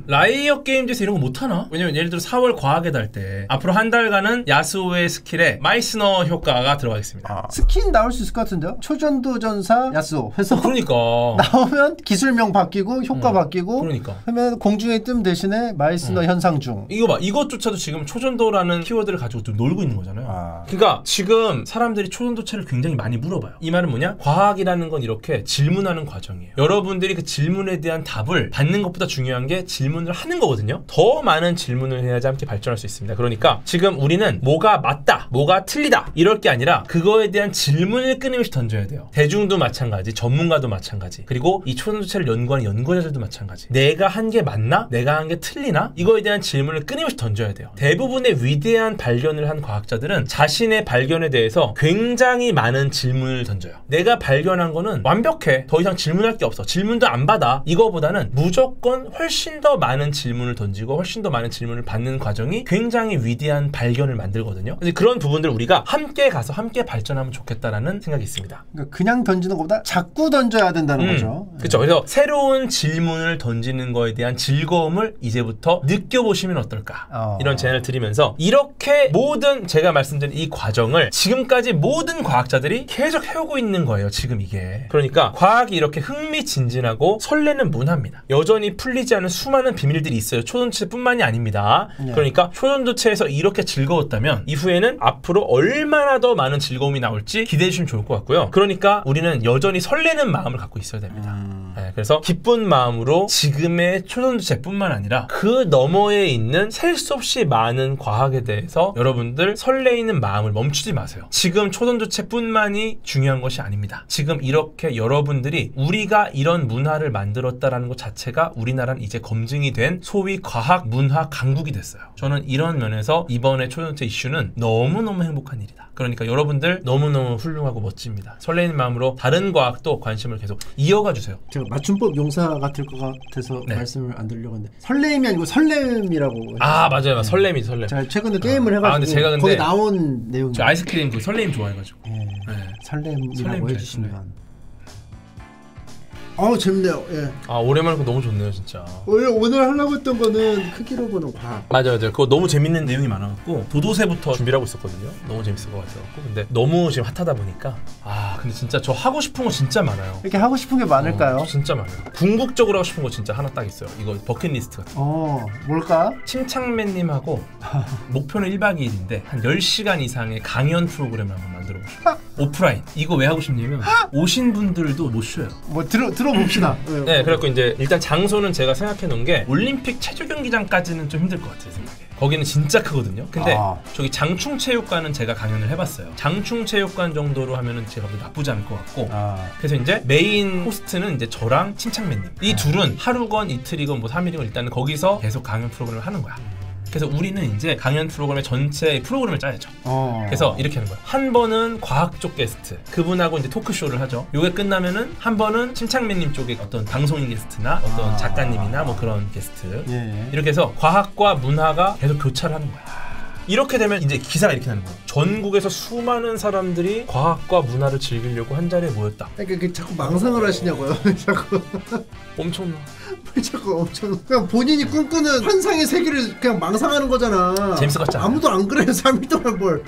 라이어 게임즈에서 이런 거 못하나? 왜냐면 예를 들어 4월 과학의 달 때 앞으로 한 달간은 야스오의 스킬에 마이스너 효과가 들어가겠습니다. 스킨 나올 수 있을 것 같은데요? 초전도 전사 야스오 해서 그러니까 나오면 기술명 바뀌고 효과 바뀌고 그러니까 그러면 공중의 뜸 대신에 마이스너 현상 중. 이거 봐. 이것조차도 지금 초전도라는 키워드를 가지고 좀 놀고 있는 거잖아요. 그러니까 지금 사람들이 초전도체를 굉장히 많이 물어봐요. 이 말은 뭐냐? 과학이라는 건 이렇게 질문하는 과정이에요. 여러분들이 그 질문에 대한 답을 받는 것보다 중요한 게 질문을 하는 거거든요. 더 많은 질문을 해야지 함께 발전할 수 있습니다. 그러니까 지금 우리는 뭐가 맞다, 뭐가 틀리다 이럴 게 아니라 그거에 대한 질문을 끊임없이 던져야 돼요. 대중도 마찬가지, 전문가도 마찬가지, 그리고 이 초전도체를 연구하는 연구자들도 마찬가지. 내가 한 게 맞나? 내가 한 게 틀리나? 이거에 대한 질문을 끊임없이 던져야 돼요. 대부분의 위대한 발견을 한 과학자들은 자신의 발견에 대해서 굉장히 많은 질문을 던져요. 내가 발견한 거는 완벽해. 더 이상 질문할 게 없어. 질문도 안 받아. 이거보다는 무조건 훨씬 더 많은 질문을 던지고 훨씬 더 많은 질문을 받는 과정이 굉장히 위대한 발견을 만들거든요. 그래서 그런 부분들 우리가 함께 가서 함께 발전하면 좋겠다라는 생각이 있습니다. 그러니까 그냥 던지는 것보다 자꾸 던져야 된다는 거죠. 그렇죠. 그래서 새로운 질문을 던지는 거에 대한 즐거움을 이제부터 느껴보시면 어떨까. 이런 제안을 드리면서 이렇게 모든 제가 말씀드린 이 과정을 지금까지 모든 과학자들이 계속 해오고 있는 거예요. 지금 이게. 그러니까 과학이 이렇게 흥미진진하고 설레는 문화입니다. 여전히 풀리지 않은 수많은 비밀들이 있어요. 초전도체뿐만이 아닙니다. 그러니까 초전도체에서 이렇게 즐거웠다면 이후에는 앞으로 얼마나 더 많은 즐거움이 나올지 기대해 주시면 좋을 것 같고요. 그러니까 우리는 여전히 설레는 마음을 갖고 있어야 됩니다. 그래서 기쁜 마음으로 지금의 초전도체뿐만 아니라 그 너머에 있는 셀 수 없이 많은 과학에 대해서 여러분들 설레이는 마음을 멈추지 마세요. 지금 초전도체뿐만이 중요한 것이 아닙니다. 지금 이렇게 여러분들이 우리가 이런 문화를 만들었다라는 것 자체가 우리나라는 이제 검증이 된 소위 과학 문화 강국이 됐어요. 저는 이런 면에서 이번에 초전도체 이슈는 너무너무 행복한 일이다. 그러니까 여러분들 너무너무 훌륭하고 멋집니다. 설레이는 마음으로 다른 과학도 관심을 계속 이어가 주세요. 제가 맞춤법 용사가 될 것 같아서 말씀을 안 드리려고 했는데 설레임이 아니고 설렘이라고. 맞아요. 설렘이 설렘. 제가 최근에 게임을 해가지고 근데 제가 거기 나온 내용. 저 아이스크림 그 설렘 좋아해가지고. 설렘이라고 해주시면. 재밌네요. 오랜만에 너무 좋네요, 진짜. 오늘 하려고 했던 거는 크기로 보는 과학. 맞아요. 그거 너무 재밌는 내용이 많아갖고 도도새부터 준비를 하고 있었거든요. 너무 재밌을 것 같아갖고. 근데 너무 지금 핫하다 보니까 근데 진짜 저 하고 싶은 거 진짜 많아요. 이렇게 하고 싶은 게 많을까요? 진짜 많아요. 궁극적으로 하고 싶은 거 진짜 하나 딱 있어요. 이거 버킷리스트 같은 거. 뭘까? 침착맨님하고 목표는 1박 2일인데 한 10시간 이상의 강연 프로그램을 한번 만들어보고 싶어요. 오프라인. 이거 왜 하고 싶냐면 오신 분들도 못 쉬어요. 들어봅시다. 그래갖고 이제 일단 장소는 제가 생각해 놓은 게 올림픽 체조 경기장까지는 좀 힘들 것 같아요, 생각에. 거기는 진짜 크거든요. 근데 아. 저기 장충체육관은 제가 강연을 해봤어요. 장충체육관 정도로 하면은 제가 볼 때 나쁘지 않을 것 같고 그래서 이제 메인 호스트는 이제 저랑 침착맨님 이 둘은 하루건 이틀이건 뭐 3일이건 일단은 거기서 계속 강연 프로그램을 하는 거야. 그래서 우리는 이제 강연 프로그램의 전체 프로그램을 짜야죠. 그래서 이렇게 하는 거야. 한 번은 과학 쪽 게스트 그분하고 이제 토크쇼를 하죠. 요게 끝나면은 한 번은 침착맨님 쪽의 어떤 방송인 게스트나 어떤 작가님이나 뭐 그런 게스트 이렇게 해서 과학과 문화가 계속 교차를 하는 거야. 이렇게 되면 이제 기사가 이렇게 나는 거예요. 전국에서 수많은 사람들이 과학과 문화를 즐기려고 한 자리에 모였다. 그러니까 자꾸 망상을 하시냐고요. 자꾸 엄청나. 자꾸 엄청 그냥 본인이 꿈꾸는 환상의 세계를 그냥 망상하는 거잖아. 재밌을 것 같지 않아요? 아무도 안 그래. 3일 동안 뭘